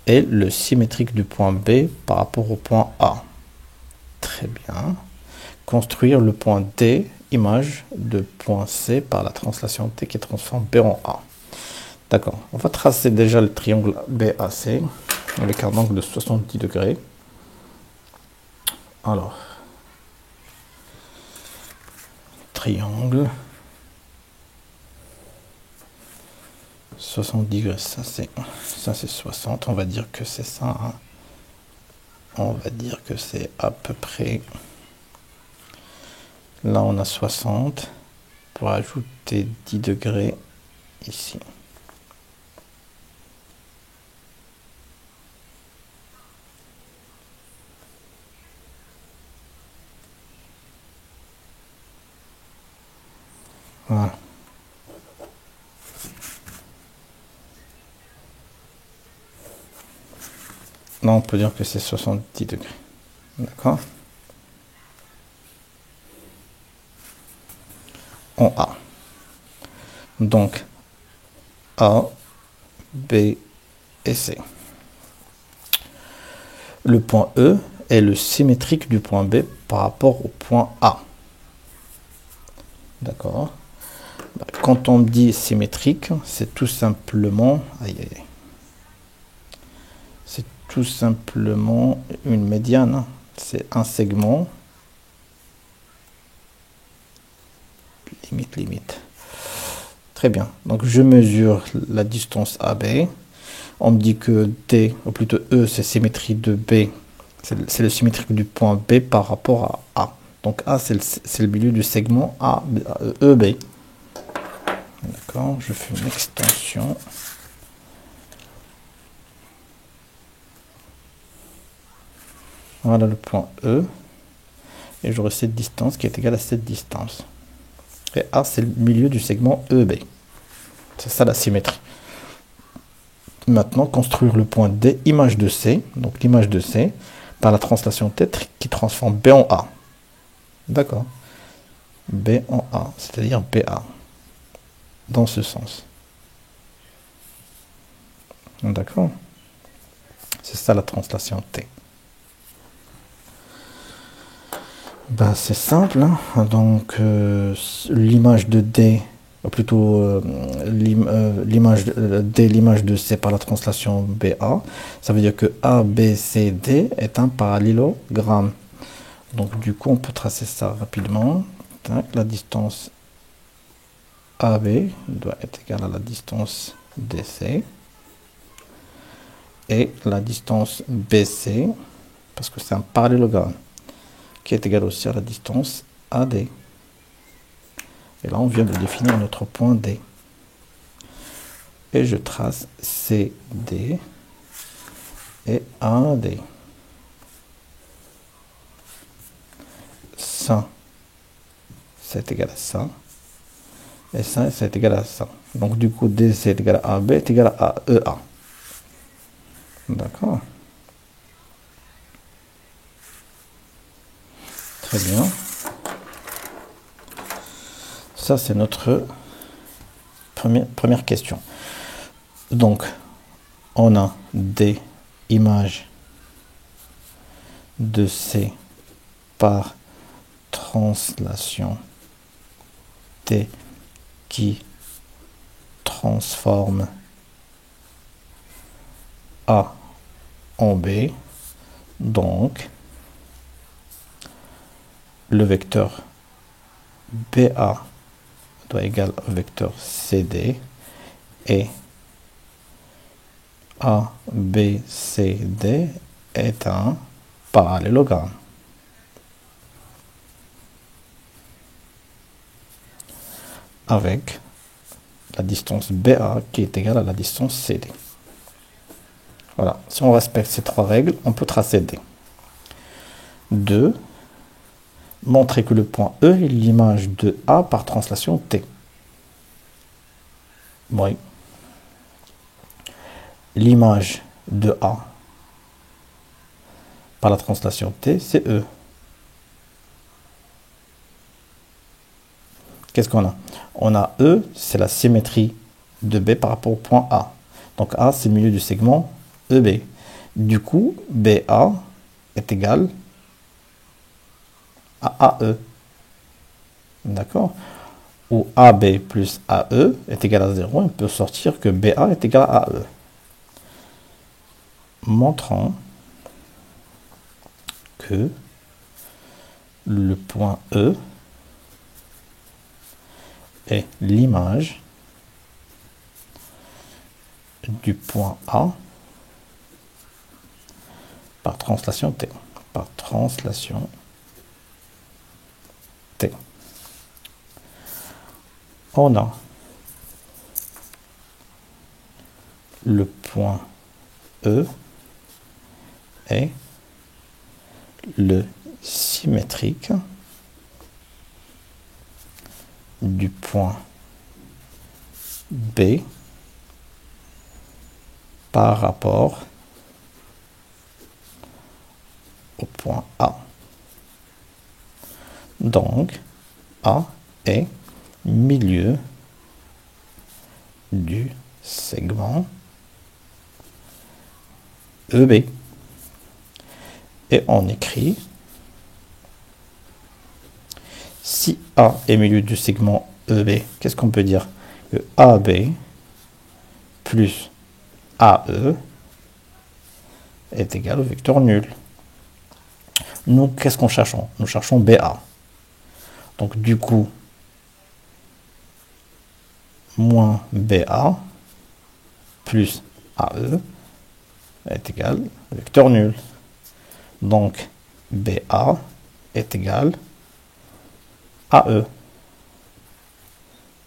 est le symétrique du point B par rapport au point A. Très bien. Construire le point D, image de point C par la translation T qui transforme B en A. D'accord. On va tracer déjà le triangle BAC avec un angle de 70 degrés. Alors, triangle 70 degrés, ça c'est 60, on va dire que c'est ça. Hein. On va dire que c'est à peu près. Là on a 60 pour ajouter 10 degrés ici. Voilà. Là, on peut dire que c'est 70 degrés. D'accord? En A. Donc, A, B et C. Le point E est le symétrique du point B par rapport au point A. D'accord? Quand on dit symétrique, c'est tout simplement... C'est tout simplement une médiane. C'est un segment. Limite. Très bien. Donc, je mesure la distance AB. On me dit que D, ou plutôt E, c'est symétrie de B. C'est le symétrique du point B par rapport à A. Donc, A, c'est le milieu du segment EB. D'accord, je fais une extension. Voilà le point E. Et j'aurai cette distance qui est égale à cette distance. Et A, c'est le milieu du segment EB. C'est ça la symétrie. maintenant construire le point D, image de C, donc l'image de C, par la translation T qui transforme B en A. D'accord. B en A, c'est-à-dire BA. Dans ce sens. D'accord. C'est ça la translation T. Ben, c'est simple. Hein. Donc, l'image de D, ou plutôt l'image D, l'image de C par la translation BA, ça veut dire que A, B, C, D est un parallélogramme. Donc, du coup, on peut tracer ça rapidement. Tac, la distance AB doit être égale à la distance DC. Et la distance BC, parce que c'est un parallélogramme, qui est égal aussi à la distance AD. Et là, on vient de définir notre point D. Et je trace CD et AD. Ça, c'est égal à ça. Et ça, c'est égal à ça. Donc, du coup, DC est égal à AB est égal à EA. D'accord. Très bien. Ça, c'est notre première question. Donc, on a des images de C par translation T qui transforme A en B. Donc, le vecteur BA doit égal au vecteur CD et ABCD est un parallélogramme. Avec la distance BA qui est égale à la distance CD. Voilà, si on respecte ces trois règles, on peut tracer D. 2. Montrer que le point E est l'image de A par translation T. Oui. L'image de A par la translation T, c'est E. Qu'est-ce qu'on a? On a E, c'est la symétrie de B par rapport au point A. Donc A, c'est le milieu du segment EB. Du coup, BA est égal à AE. D'accord? Ou AB plus AE est égal à 0. On peut sortir que BA est égal à AE. Montrant que le point E est l'image du point A par translation T. Par translation T. On a le point E est le symétrique du point B par rapport au point A. Donc, A est milieu du segment EB. Et on écrit, si A est milieu du segment EB, qu'est-ce qu'on peut dire? Que AB plus AE est égal au vecteur nul. Nous, qu'est-ce qu'on cherche? Nous cherchons BA. Donc, du coup, moins BA plus AE est égal au vecteur nul. Donc, BA est égal à E.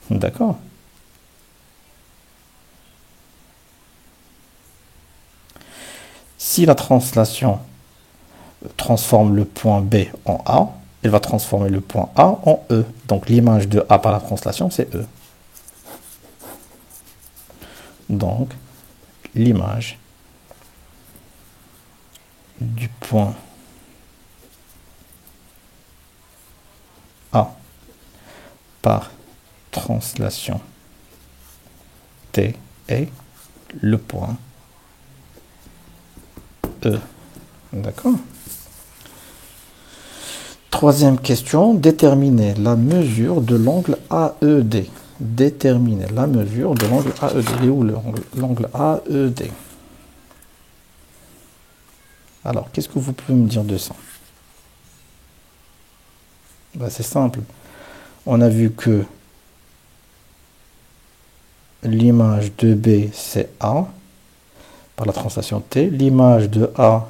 D'accord? Si la translation transforme le point B en A, elle va transformer le point A en E. Donc, l'image de A par la translation, c'est E. Donc, l'image du point A par translation T est le point E. D'accord? Troisième question, déterminer la mesure de l'angle AED. Déterminer la mesure de l'angle AED. Il est où l'angle AED? Alors, qu'est-ce que vous pouvez me dire de ça? Ben, c'est simple. On a vu que l'image de B, c'est A par la translation T. L'image de A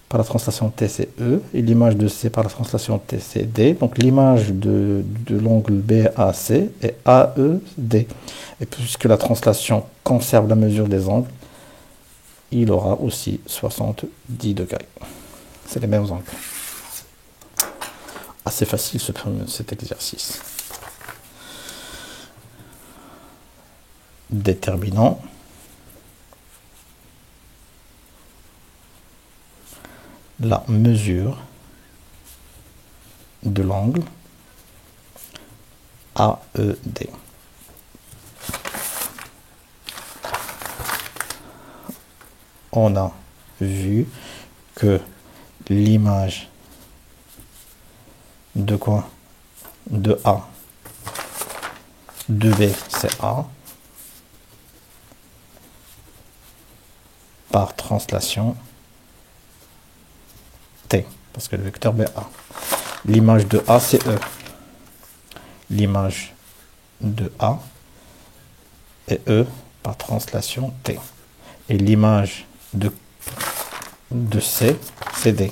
par la translation T, c'est E. Et l'image de C par la translation T, c'est D. Donc, l'image de l'angle BAC est AED. Et puisque la translation conserve la mesure des angles, il aura aussi 70 degrés. C'est les mêmes angles. Assez facile cet exercice. Déterminant la mesure de l'angle AED. On a vu que l'image de quoi? De A, de B, c'est A, par translation T, parce que le vecteur BA. L'image de A, c'est E. L'image de A est E par translation T. Et l'image de C, c'est D.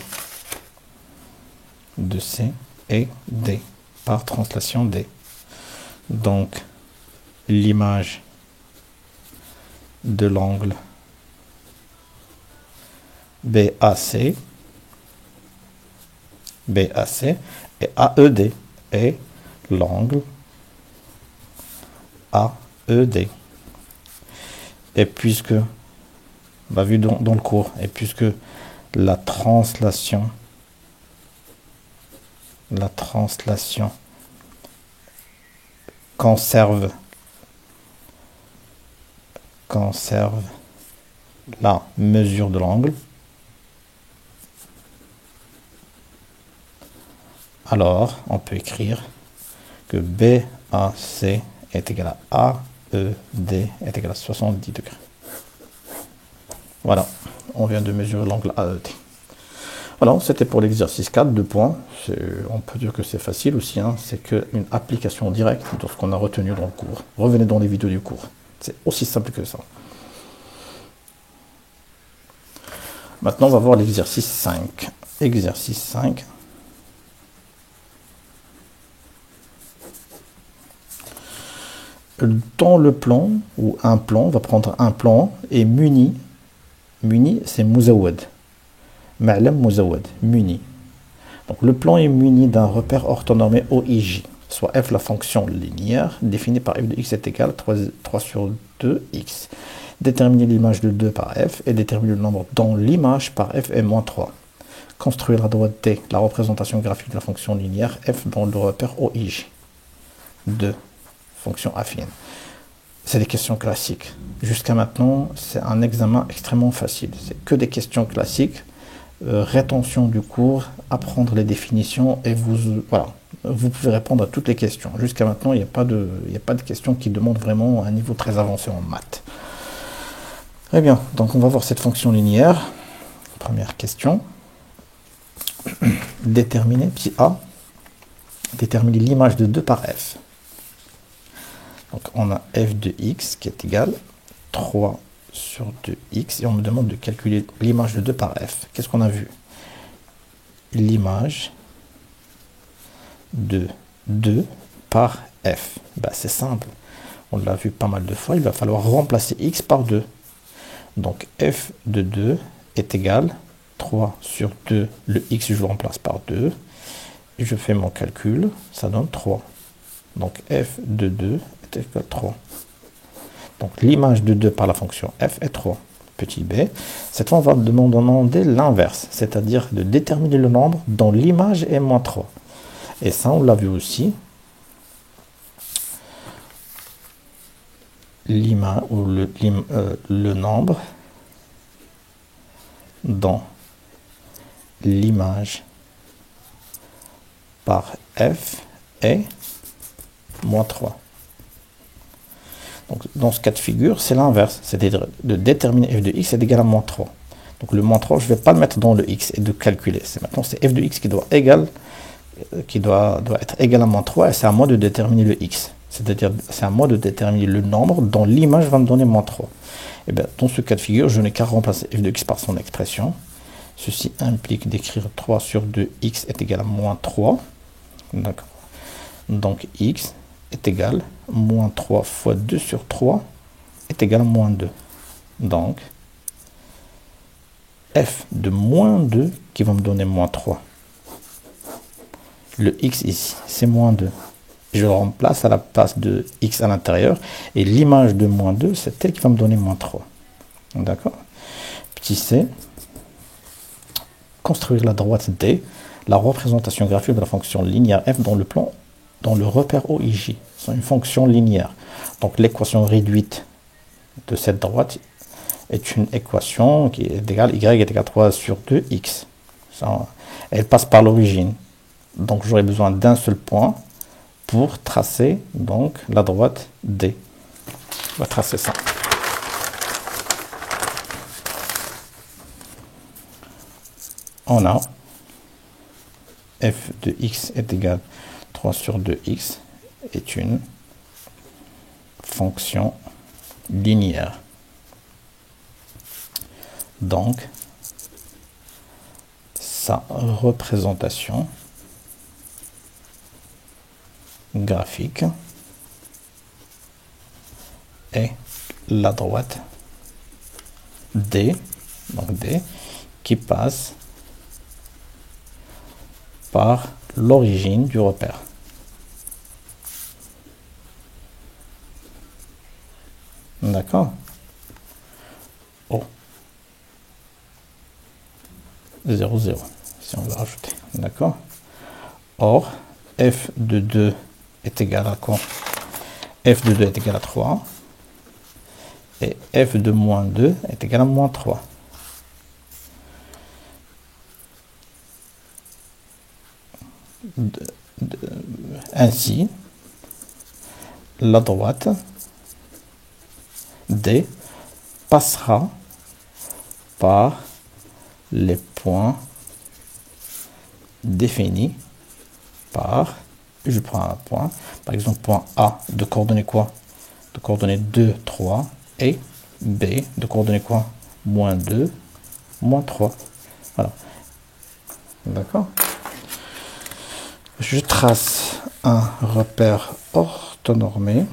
De C et D par translation D. Donc, l'image de l'angle BAC et AED et l'angle AED. Et puisque, on l'a vu dans le cours, et puisque la translation conserve la mesure de l'angle, alors on peut écrire que BAC est égal à AED est égal à 70 degrés. Voilà, on vient de mesurer l'angle AED. Voilà, c'était pour l'exercice 4, 2 points. On peut dire que c'est facile aussi, hein. C'est qu'une application directe de ce qu'on a retenu dans le cours. Revenez dans les vidéos du cours. C'est aussi simple que ça. Maintenant, on va voir l'exercice 5. Exercice 5. Dans le plan, ou un plan, on va prendre un plan et muni. Muni, c'est mouzawad. Ma'lam mouzawad, muni. Donc le plan est muni d'un repère orthonormé OIJ, soit f la fonction linéaire définie par f de x est égal à 3 sur 2x. Déterminer l'image de 2 par f et déterminer le nombre dans l'image par f est moins 3. Construire à droite T la représentation graphique de la fonction linéaire f dans le repère OIJ. 2. Fonction affine. C'est des questions classiques. Jusqu'à maintenant, c'est un examen extrêmement facile. C'est que des questions classiques. Rétention du cours, apprendre les définitions et voilà, vous pouvez répondre à toutes les questions. Jusqu'à maintenant, il n'y a pas de questions qui demandent vraiment un niveau très avancé en maths. Très bien, donc on va voir cette fonction linéaire. Première question. Déterminer, petit a, déterminer l'image de 2 par f. Donc on a f de x qui est égal à 3 sur 2x et on me demande de calculer l'image de 2 par f. Qu'est-ce qu'on a vu? L'image de 2 par f. Ben, c'est simple. On l'a vu pas mal de fois. Il va falloir remplacer x par 2. Donc f de 2 est égal à 3 sur 2. Le x, je le remplace par 2. Et je fais mon calcul. Ça donne 3. Donc f de 2 est égal à 3. Donc l'image de 2 par la fonction f est 3. Petit b. Cette fois, on va demander l'inverse, c'est-à-dire de déterminer le nombre dont l'image est moins 3. Et ça, on l'a vu aussi. L'image ou le nombre dont l'image par f est moins 3. Donc, dans ce cas de figure, c'est l'inverse, c'est-à-dire de déterminer f de x est égal à moins 3. Donc le moins 3, je ne vais pas le mettre dans le x et de calculer. Maintenant, c'est f de x qui doit être égal à moins 3 et c'est à moi de déterminer le x. C'est-à-dire, c'est à moi de déterminer le nombre dont l'image va me donner moins 3. Et bien, dans ce cas de figure, je n'ai qu'à remplacer f de x par son expression. Ceci implique d'écrire 3 sur 2x est égal à moins 3. D'accord. Donc x est égal à moins 3 fois 2 sur 3 est égal à moins 2. Donc, f de moins 2 qui va me donner moins 3. Le x ici, c'est moins 2. Je le remplace à la place de x à l'intérieur. Et l'image de moins 2, c'est elle qui va me donner moins 3. D'accord. Petit c. Construire la droite D, la représentation graphique de la fonction linéaire f dans le repère OIJ. C'est une fonction linéaire. Donc l'équation réduite de cette droite est une équation qui est égale y est égal à 3 sur 2x. Elle passe par l'origine. Donc j'aurai besoin d'un seul point pour tracer donc la droite D. On va tracer ça. On a f de x est égal à 3 sur 2x est une fonction linéaire. Donc, sa représentation graphique est la droite D, donc D, qui passe par l'origine du repère. D'accord. Oh. 0, 0. Si on veut rajouter. D'accord. Or, f de 2 est égal à quoi? F de 2 est égal à 3. Et f de moins 2 est égal à moins 3. Ainsi, la droite D passera par les points définis par, je prends un point, par exemple point A de coordonnées quoi? De coordonnées 2, 3 et B de coordonnées quoi? Moins 2, moins 3. Voilà. D'accord. Je trace un repère orthonormé.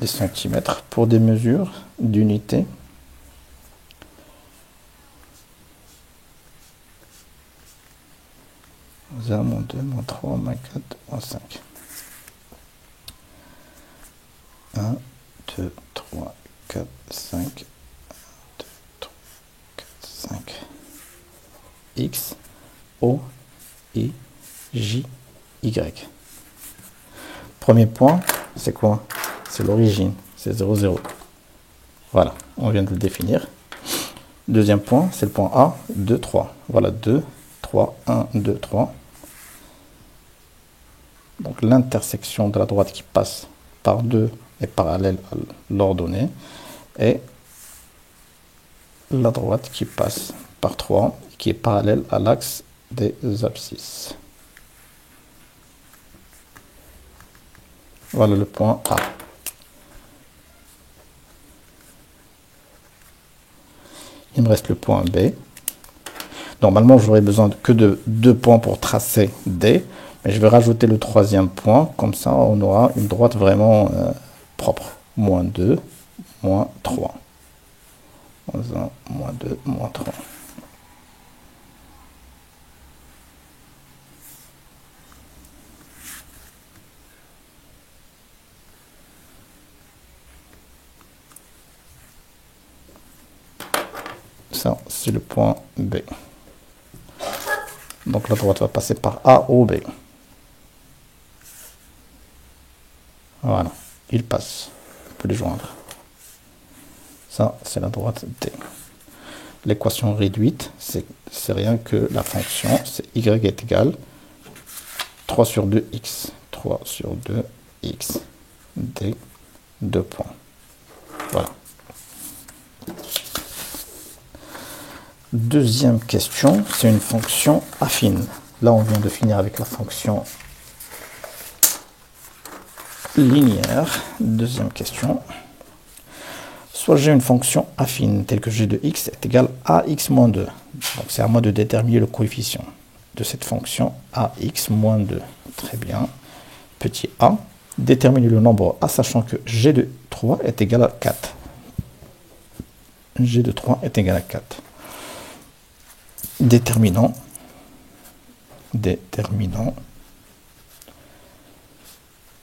Des centimètres pour des mesures d'unité. -1, -2, -3, -4, -5. 1, 2, 3, 4, 5. 2, 3, 4, 5. X, O, I, J, Y. Premier point, c'est quoi? C'est l'origine, c'est 0, 0. Voilà, on vient de le définir. Deuxième point, c'est le point A, 2, 3. Voilà, 2, 3, 1, 2, 3. Donc l'intersection de la droite qui passe par 2 est parallèle à l'ordonnée. Et la droite qui passe par 3, qui est parallèle à l'axe des abscisses. Voilà le point A. Il me reste le point B. Normalement, j'aurais besoin que de 2 points pour tracer D, mais je vais rajouter le troisième point, comme ça on aura une droite vraiment propre. Moins 2, moins 3. Moins 1, moins 2, moins 3. Ça, c'est le point B. Donc la droite va passer par A ou B. Voilà, il passe. On peut les joindre. Ça, c'est la droite D. L'équation réduite, c'est rien que la fonction, c'est y est égal 3 sur 2x. 3 sur 2x. D, 2 points. Voilà. Deuxième question, c'est une fonction affine. Là, on vient de finir avec la fonction linéaire. Deuxième question. Soit j'ai une fonction affine telle que g de x est égal à x moins 2. Donc c'est à moi de déterminer le coefficient de cette fonction ax moins 2. Très bien. Petit a. Déterminer le nombre a sachant que g de 3 est égal à 4. G de 3 est égal à 4. Déterminant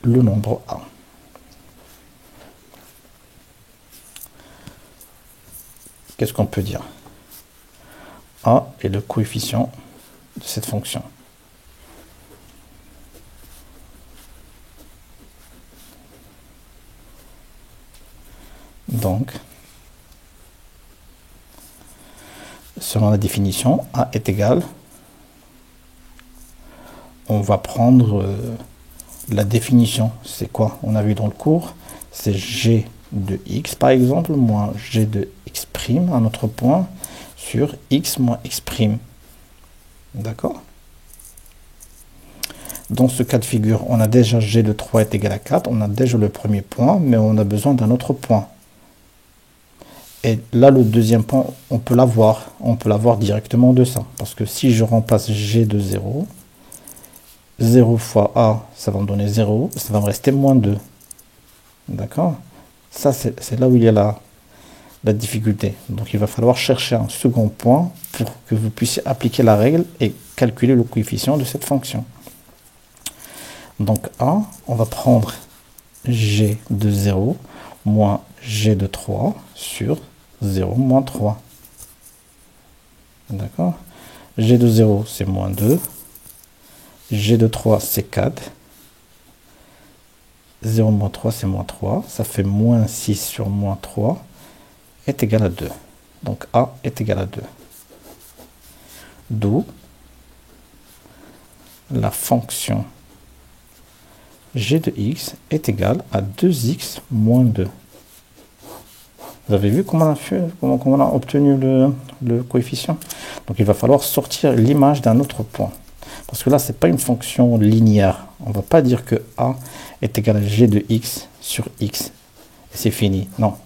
le nombre a. Qu'est-ce qu'on peut dire? A est le coefficient de cette fonction. Donc, selon la définition, A est égal, on va prendre la définition. C'est quoi? On a vu dans le cours, c'est G de x, par exemple, moins G de x', un autre point, sur x moins x'. D'accord? Dans ce cas de figure, on a déjà G de 3 est égal à 4, on a déjà le premier point, mais on a besoin d'un autre point. Et là, le deuxième point, on peut l'avoir directement de ça. Parce que si je remplace G de 0, 0 fois A, ça va me donner 0, ça va me rester moins 2. D'accord? Ça, c'est là où il y a la difficulté. Donc, il va falloir chercher un second point pour que vous puissiez appliquer la règle et calculer le coefficient de cette fonction. Donc, A, on va prendre G de 0 moins G de 3 sur 0 moins 3. D'accord? G de 0, c'est moins 2. G de 3, c'est 4. 0 moins 3, c'est moins 3. Ça fait moins 6 sur moins 3 est égal à 2. Donc A est égal à 2. D'où la fonction g de x est égal à 2x moins 2. Vous avez vu comment on a obtenu le coefficient? Donc il va falloir sortir l'image d'un autre point. Parce que là, ce n'est pas une fonction linéaire. On ne va pas dire que a est égal à g de x sur x. Et c'est fini. Non.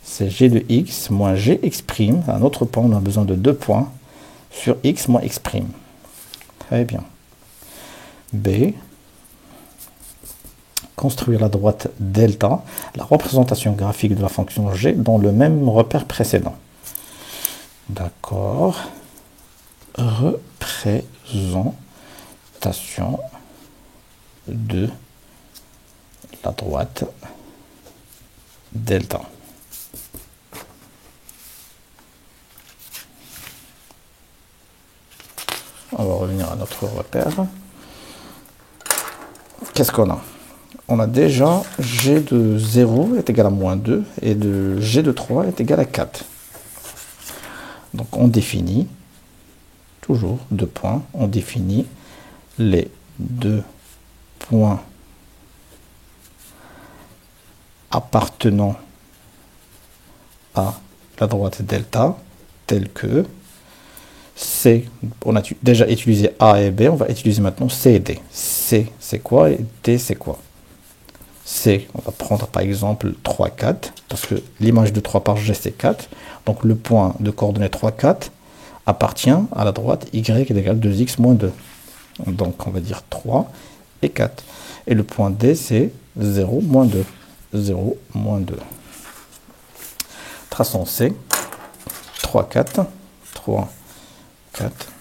C'est g de x moins gx'. Un autre point, on a besoin de 2 points sur x moins x'. Très bien. B. Construire la droite delta, la représentation graphique de la fonction g dans le même repère précédent. D'accord. Représentation de la droite delta. On va revenir à notre repère. Qu'est-ce qu'on a? On a déjà g de 0 est égal à moins 2 et de g de 3 est égal à 4. Donc on définit, toujours 2 points, on définit les 2 points appartenant à la droite delta, tels que C, on a déjà utilisé A et B, on va utiliser maintenant C et D. C, c'est quoi et D, c'est quoi? C, on va prendre par exemple 3, 4, parce que l'image de 3 par G, c'est 4. Donc le point de coordonnées 3, 4 appartient à la droite y est égal à 2x moins 2. Donc on va dire 3 et 4. Et le point D, c'est 0, moins 2. 0, moins 2. Traçons C. 3, 4. 3, 4.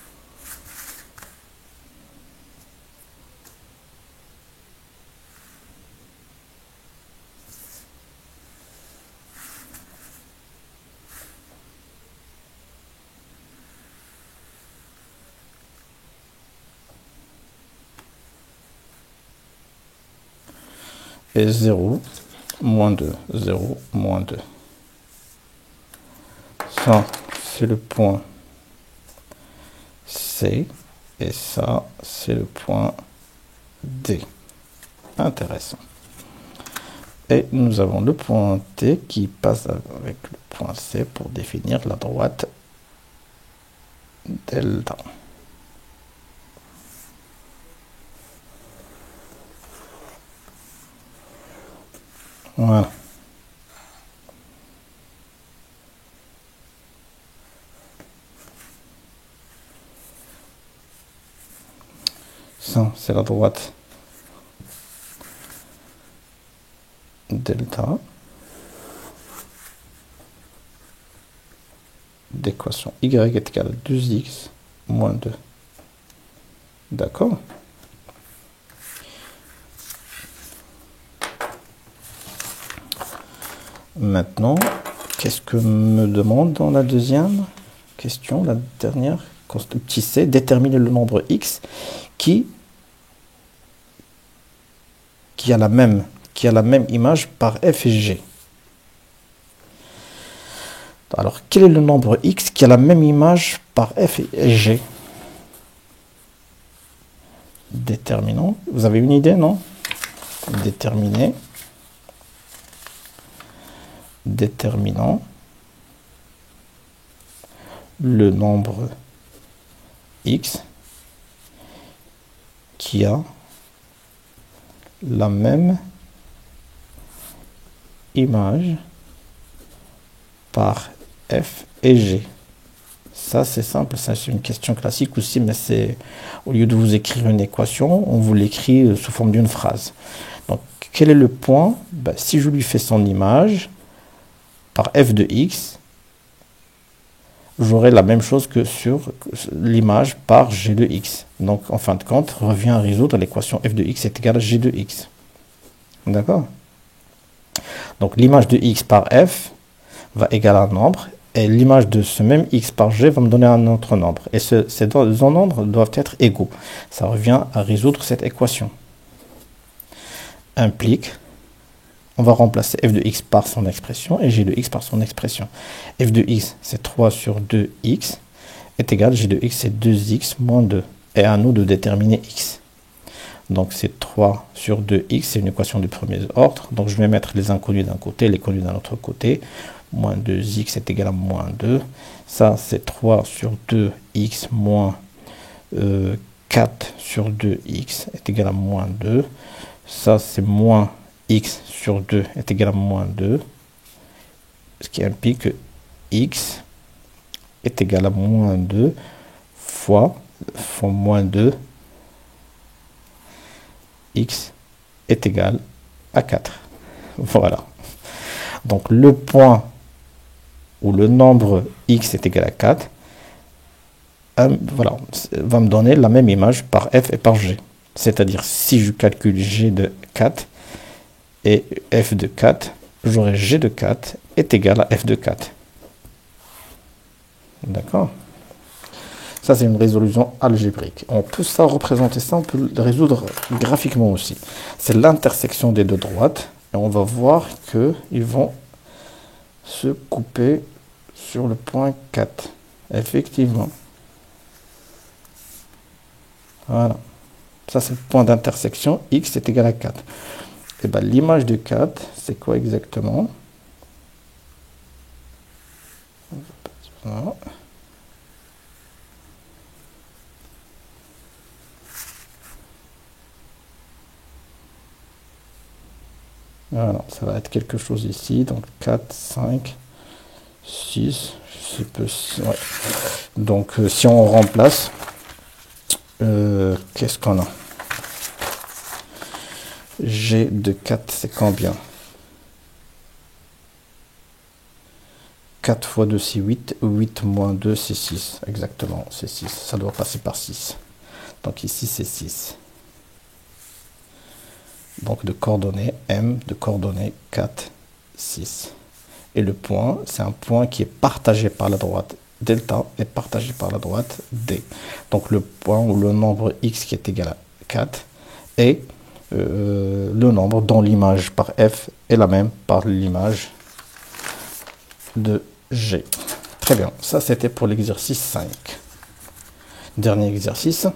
Et 0, moins 2. 0, moins 2. Ça, c'est le point C. Et ça, c'est le point D. Intéressant. Et nous avons le point T qui passe avec le point C pour définir la droite delta. Voilà. Ça, c'est la droite delta d'équation y est égal à 2x moins 2. D'accord? Maintenant, qu'est-ce que me demande dans la deuxième question, la dernière, petit c, déterminer le nombre x qui a la même image par f et g. Alors, quel est le nombre x qui a la même image par f et g? Déterminant. Vous avez une idée, non? Déterminant le nombre x qui a la même image par f et g. Ça, c'est simple, ça c'est une question classique aussi, mais c'est, au lieu de vous écrire une équation, on vous l'écrit sous forme d'une phrase. Donc, quel est le point? Ben, si je lui fais son image par f de x, j'aurai la même chose que sur l'image par g de x. Donc, en fin de compte, revient à résoudre l'équation f de x est égale à g de x. D'accord? Donc, l'image de x par f va égaler un nombre, et l'image de ce même x par g va me donner un autre nombre. Et ces deux nombres doivent être égaux. Ça revient à résoudre cette équation. Implique, on va remplacer f de x par son expression et g de x par son expression. F de x, c'est 3 sur 2x, est égal à g de x, c'est 2x moins 2. Et à nous de déterminer x. Donc c'est 3 sur 2x, c'est une équation du premier ordre. Donc je vais mettre les inconnus d'un côté, les connus d'un autre côté. Moins 2x est égal à moins 2. Ça, c'est 3 sur 2x moins 4 sur 2x est égal à moins 2. Ça, c'est moins x sur 2 est égal à moins 2. Ce qui implique que x est égal à moins 2 fois moins 2. X est égal à 4. Voilà. Donc, le point où le nombre x est égal à 4, voilà, va me donner la même image par f et par g. C'est-à-dire, si je calcule g de 4 et f de 4, j'aurai g de 4 est égal à f de 4. D'accord? Ça, c'est une résolution algébrique. On peut ça représenter ça, on peut le résoudre graphiquement aussi. C'est l'intersection des deux droites. Et on va voir qu'ils vont se couper sur le point 4. Effectivement. Voilà. Ça, c'est le point d'intersection. X est égal à 4. Et bien, l'image de 4, c'est quoi exactement? Voilà. Voilà, ça va être quelque chose ici. Donc, 4, 5 6, c'est possible. Ouais. Donc, si on remplace, qu'est-ce qu'on a? G de 4, c'est combien? 4 fois 2, c'est 8. 8 moins 2, c'est 6. Exactement, c'est 6. Ça doit passer par 6. Donc ici, c'est 6. Donc de coordonnées M, de coordonnées 4, 6. Et le point, c'est un point qui est partagé par la droite delta et partagé par la droite D. Donc le point ou le nombre X qui est égal à 4 et le nombre dont l'image par F est la même par l'image de G. Très bien, ça c'était pour l'exercice 5. Dernier exercice.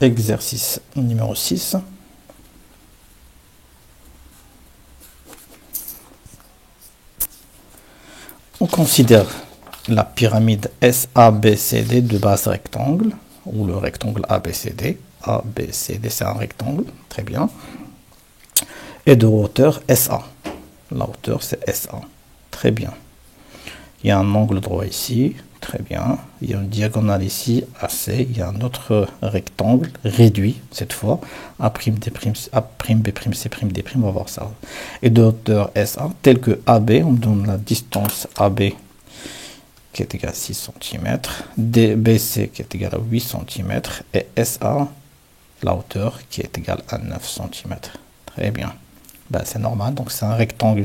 Exercice numéro 6. On considère la pyramide SABCD de base rectangle, ou le rectangle ABCD. ABCD, c'est un rectangle, très bien. Et de hauteur SA. La hauteur, c'est SA. Très bien. Il y a un angle droit ici. Très bien. Il y a une diagonale ici, AC. Il y a un autre rectangle réduit, cette fois. A', D', A', B', C', D'. On va voir ça. Et de hauteur SA, tel que AB, on me donne la distance AB qui est égale à 6 cm. BC qui est égal à 8 cm. Et SA, la hauteur qui est égale à 9 cm. Très bien. Ben, c'est normal, donc c'est un rectangle.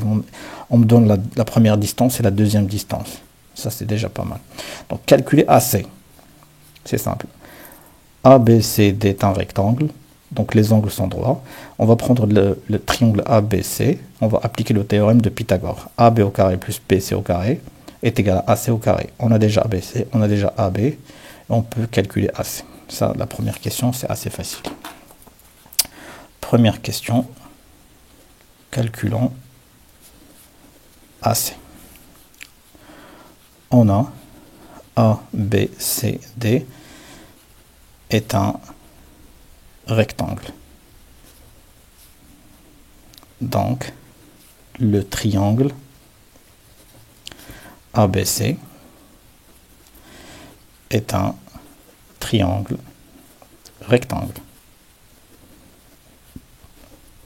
On me donne la première distance et la deuxième distance. Ça, c'est déjà pas mal. Donc, calculer AC. C'est simple. ABCD est un rectangle. Donc, les angles sont droits. On va prendre le triangle ABC. On va appliquer le théorème de Pythagore. AB au carré plus BC au carré est égal à AC au carré. On a déjà ABC, on a déjà AB. On peut calculer AC. Ça, la première question, c'est assez facile. Première question. Calculons AC. On a ABCD est un rectangle. Donc, le triangle ABC est un triangle rectangle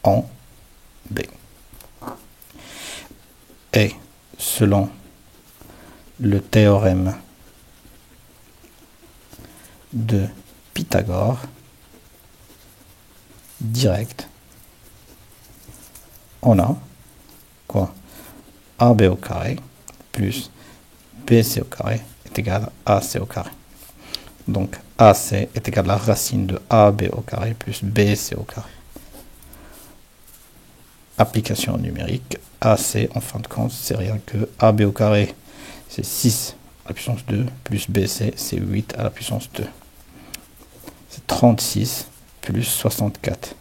en B. Et selon le théorème de Pythagore, direct, on a quoi? AB au carré plus BC au carré est égal à AC au carré. Donc AC est égal à la racine de AB au carré plus BC au carré. Application numérique, AC en fin de compte c'est rien que AB au carré c'est 6 à la puissance 2 plus BC c'est 8 à la puissance 2. C'est 36 plus 64.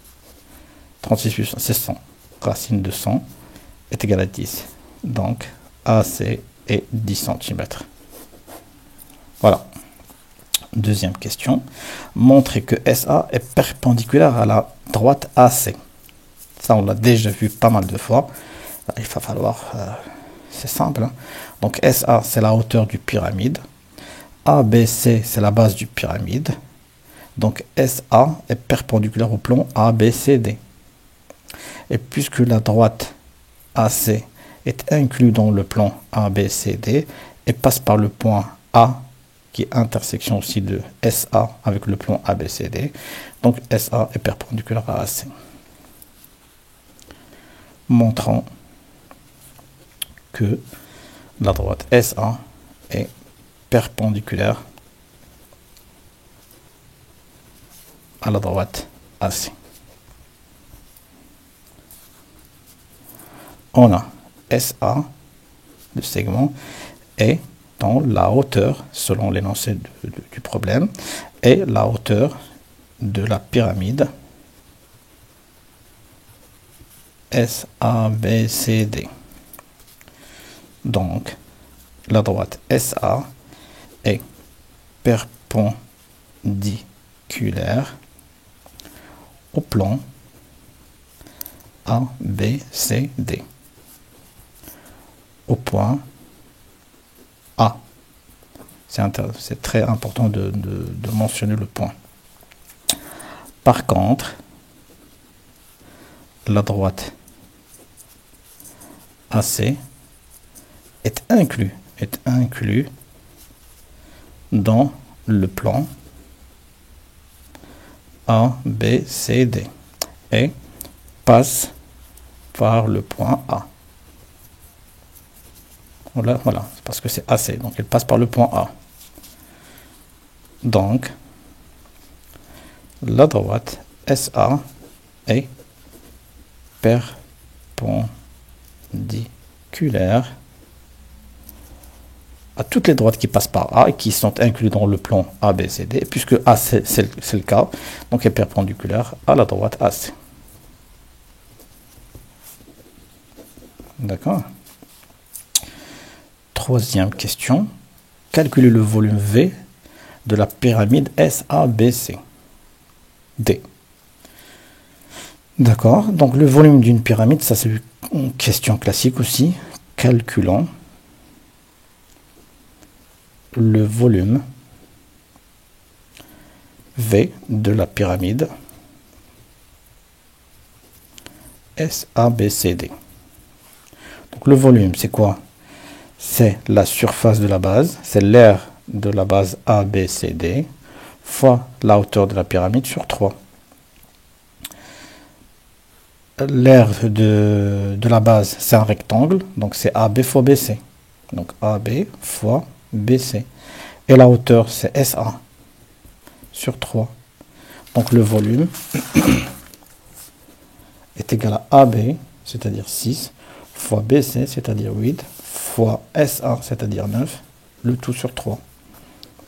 36 plus c'est 100. Racine de 100 est égale à 10. Donc AC est 10 cm. Voilà. Deuxième question. Montrez que SA est perpendiculaire à la droite AC. Ça, on l'a déjà vu pas mal de fois. Il va falloir... c'est simple. Hein. Donc, SA, c'est la hauteur du pyramide. ABC, c'est la base du pyramide. Donc, SA est perpendiculaire au plan ABCD. Et puisque la droite AC est inclue dans le plan ABCD et passe par le point A, qui est intersection aussi de SA avec le plan ABCD, donc SA est perpendiculaire à AC. Montrant que la droite SA est perpendiculaire à la droite AC. On a SA, le segment, est dans la hauteur, selon l'énoncé du problème, et la hauteur de la pyramide SABCD. Donc, la droite SA est perpendiculaire au plan ABCD, au point C'est très important de mentionner le point. Par contre, la droite AC est inclus dans le plan A, B, C, D et passe par le point A. Voilà, parce que c'est AC, donc elle passe par le point A. Donc, la droite SA est perpendiculaire à toutes les droites qui passent par A et qui sont incluses dans le plan ABCD, puisque A c'est le cas, donc est perpendiculaire à la droite AC. D'accord. Troisième question. Calculer le volume V de la pyramide SABC. D. D'accord. Donc le volume d'une pyramide, ça c'est une question classique aussi. Calculons le volume V de la pyramide SABCD. Donc le volume, c'est quoi? C'est la surface de la base, c'est l'aire de la base ABCD fois la hauteur de la pyramide sur 3. L'aire de la base, c'est un rectangle, donc c'est AB fois BC. Donc AB fois BC. Et la hauteur, c'est SA sur 3. Donc le volume est égal à AB, c'est-à-dire 6, fois BC, c'est-à-dire 8, fois SA, c'est-à-dire 9, le tout sur 3.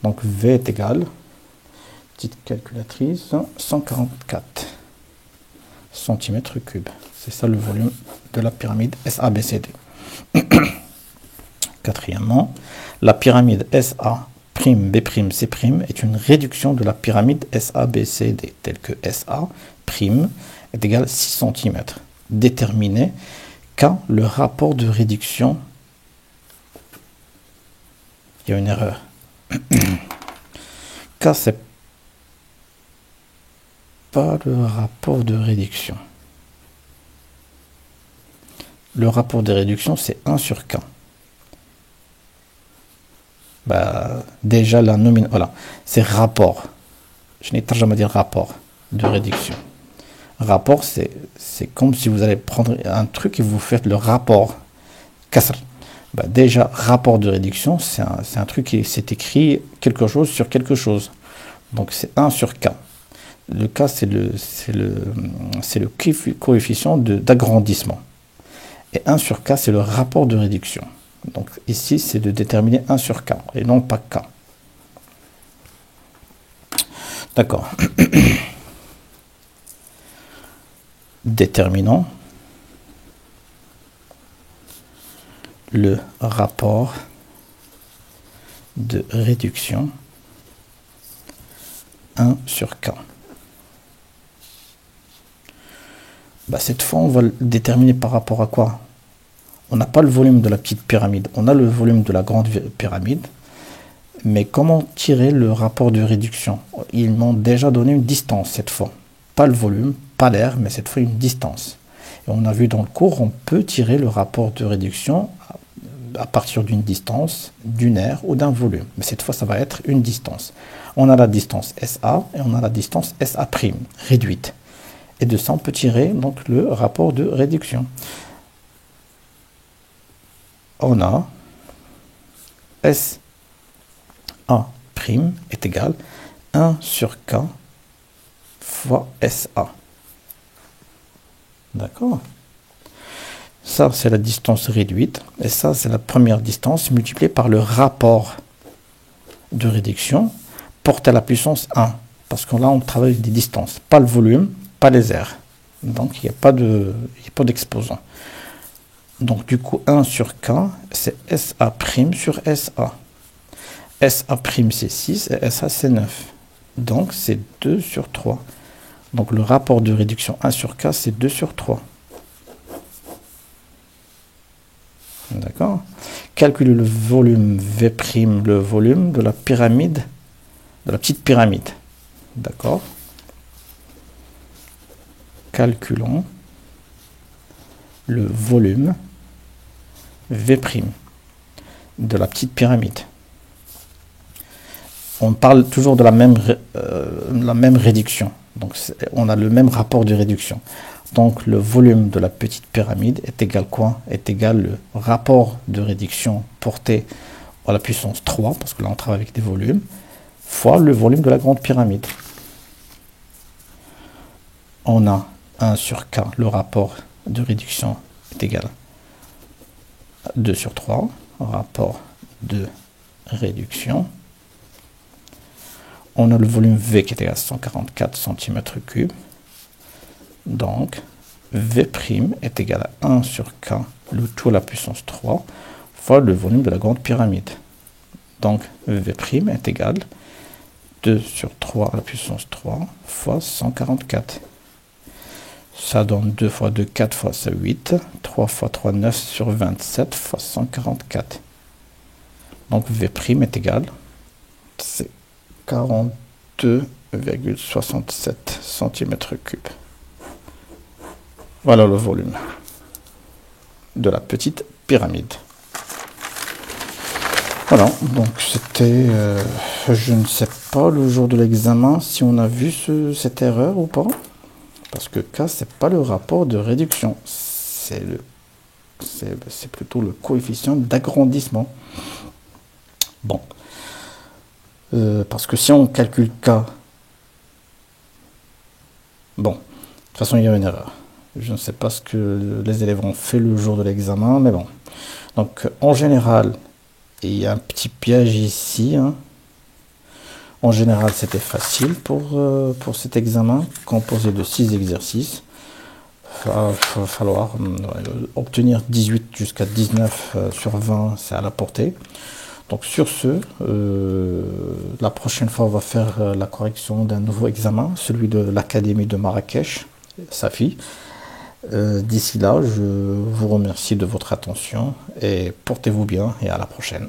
Donc V est égal, petite calculatrice, 144 cm3. C'est ça le volume de la pyramide SABCD. Quatrièmement, la pyramide SA'B'C' est une réduction de la pyramide SABCD, telle que SA' est égal à 6 cm. Déterminer quand le rapport de réduction, il y a une erreur. K, c'est pas le rapport de réduction. Le rapport de réduction, c'est 1 sur K. Déjà, la nomination, voilà, c'est rapport. Je n'ai jamais dit rapport de réduction. Rapport, c'est comme si vous allez prendre un truc et vous faites le rapport. Kasr. Déjà, rapport de réduction, c'est un truc qui s'est écrit quelque chose sur quelque chose. Donc, c'est 1 sur K. Le K, c'est le coefficient d'agrandissement. Et 1 sur K, c'est le rapport de réduction. Donc, ici, c'est de déterminer 1 sur K, et non pas K. D'accord. Déterminons le rapport de réduction 1 sur K. Cette fois, on va le déterminer par rapport à quoi? On n'a pas le volume de la petite pyramide, on a le volume de la grande pyramide. Mais comment tirer le rapport de réduction? Ils m'ont déjà donné une distance cette fois. Pas le volume, pas l'air, mais cette fois une distance. Et on a vu dans le cours, on peut tirer le rapport de réduction à partir d'une distance, d'une aire ou d'un volume. Mais cette fois, ça va être une distance. On a la distance SA et on a la distance SA' réduite. Et de ça, on peut tirer donc le rapport de réduction. On a SA' est égal à 1 sur K fois SA. D'accord? Ça, c'est la distance réduite. Et ça, c'est la première distance multipliée par le rapport de réduction porté à la puissance 1. Parce que là, on travaille avec des distances. Pas le volume, pas les aires. Donc, il n'y a pas d'exposant. Donc, du coup, 1 sur K, c'est SA' sur SA. SA', c'est 6 et SA, c'est 9. Donc, c'est 2 sur 3. Donc, le rapport de réduction 1 sur K, c'est 2 sur 3. D'accord? calculer le volume V', le volume de la pyramide, de la petite pyramide. D'accord? Calculons le volume V' de la petite pyramide. On parle toujours de la même réduction. Donc, on a le même rapport de réduction. Donc, le volume de la petite pyramide est égal quoi? Est égal le rapport de réduction porté à la puissance 3, parce que là, on travaille avec des volumes, fois le volume de la grande pyramide. On a 1 sur K, le rapport de réduction est égal à 2 sur 3, rapport de réduction. On a le volume V qui est égal à 144 cm3. Donc, V' est égal à 1 sur K, le tout à la puissance 3, fois le volume de la grande pyramide. Donc, V' est égal à 2 sur 3 à la puissance 3 fois 144. Ça donne 2 fois 2, 4 fois ça, 8. 3 fois 3, 9 sur 27 fois 144. Donc, V' est égal, c'est 42,67 cm3. Voilà le volume de la petite pyramide. Voilà, donc c'était, je ne sais pas le jour de l'examen si on a vu cette erreur ou pas. Parce que K, c'est pas le rapport de réduction, c'est plutôt le coefficient d'agrandissement. Bon, parce que si on calcule K, bon, de toute façon il y a une erreur. Je ne sais pas ce que les élèves ont fait le jour de l'examen, mais bon. Donc en général, il y a un petit piège ici, hein. En général, c'était facile pour cet examen, composé de 6 exercices. Il va falloir obtenir 18 jusqu'à 19 sur 20, c'est à la portée. Donc sur ce, la prochaine fois, on va faire la correction d'un nouveau examen, celui de l'Académie de Marrakech, Safi. D'ici là, je vous remercie de votre attention et portez-vous bien et à la prochaine.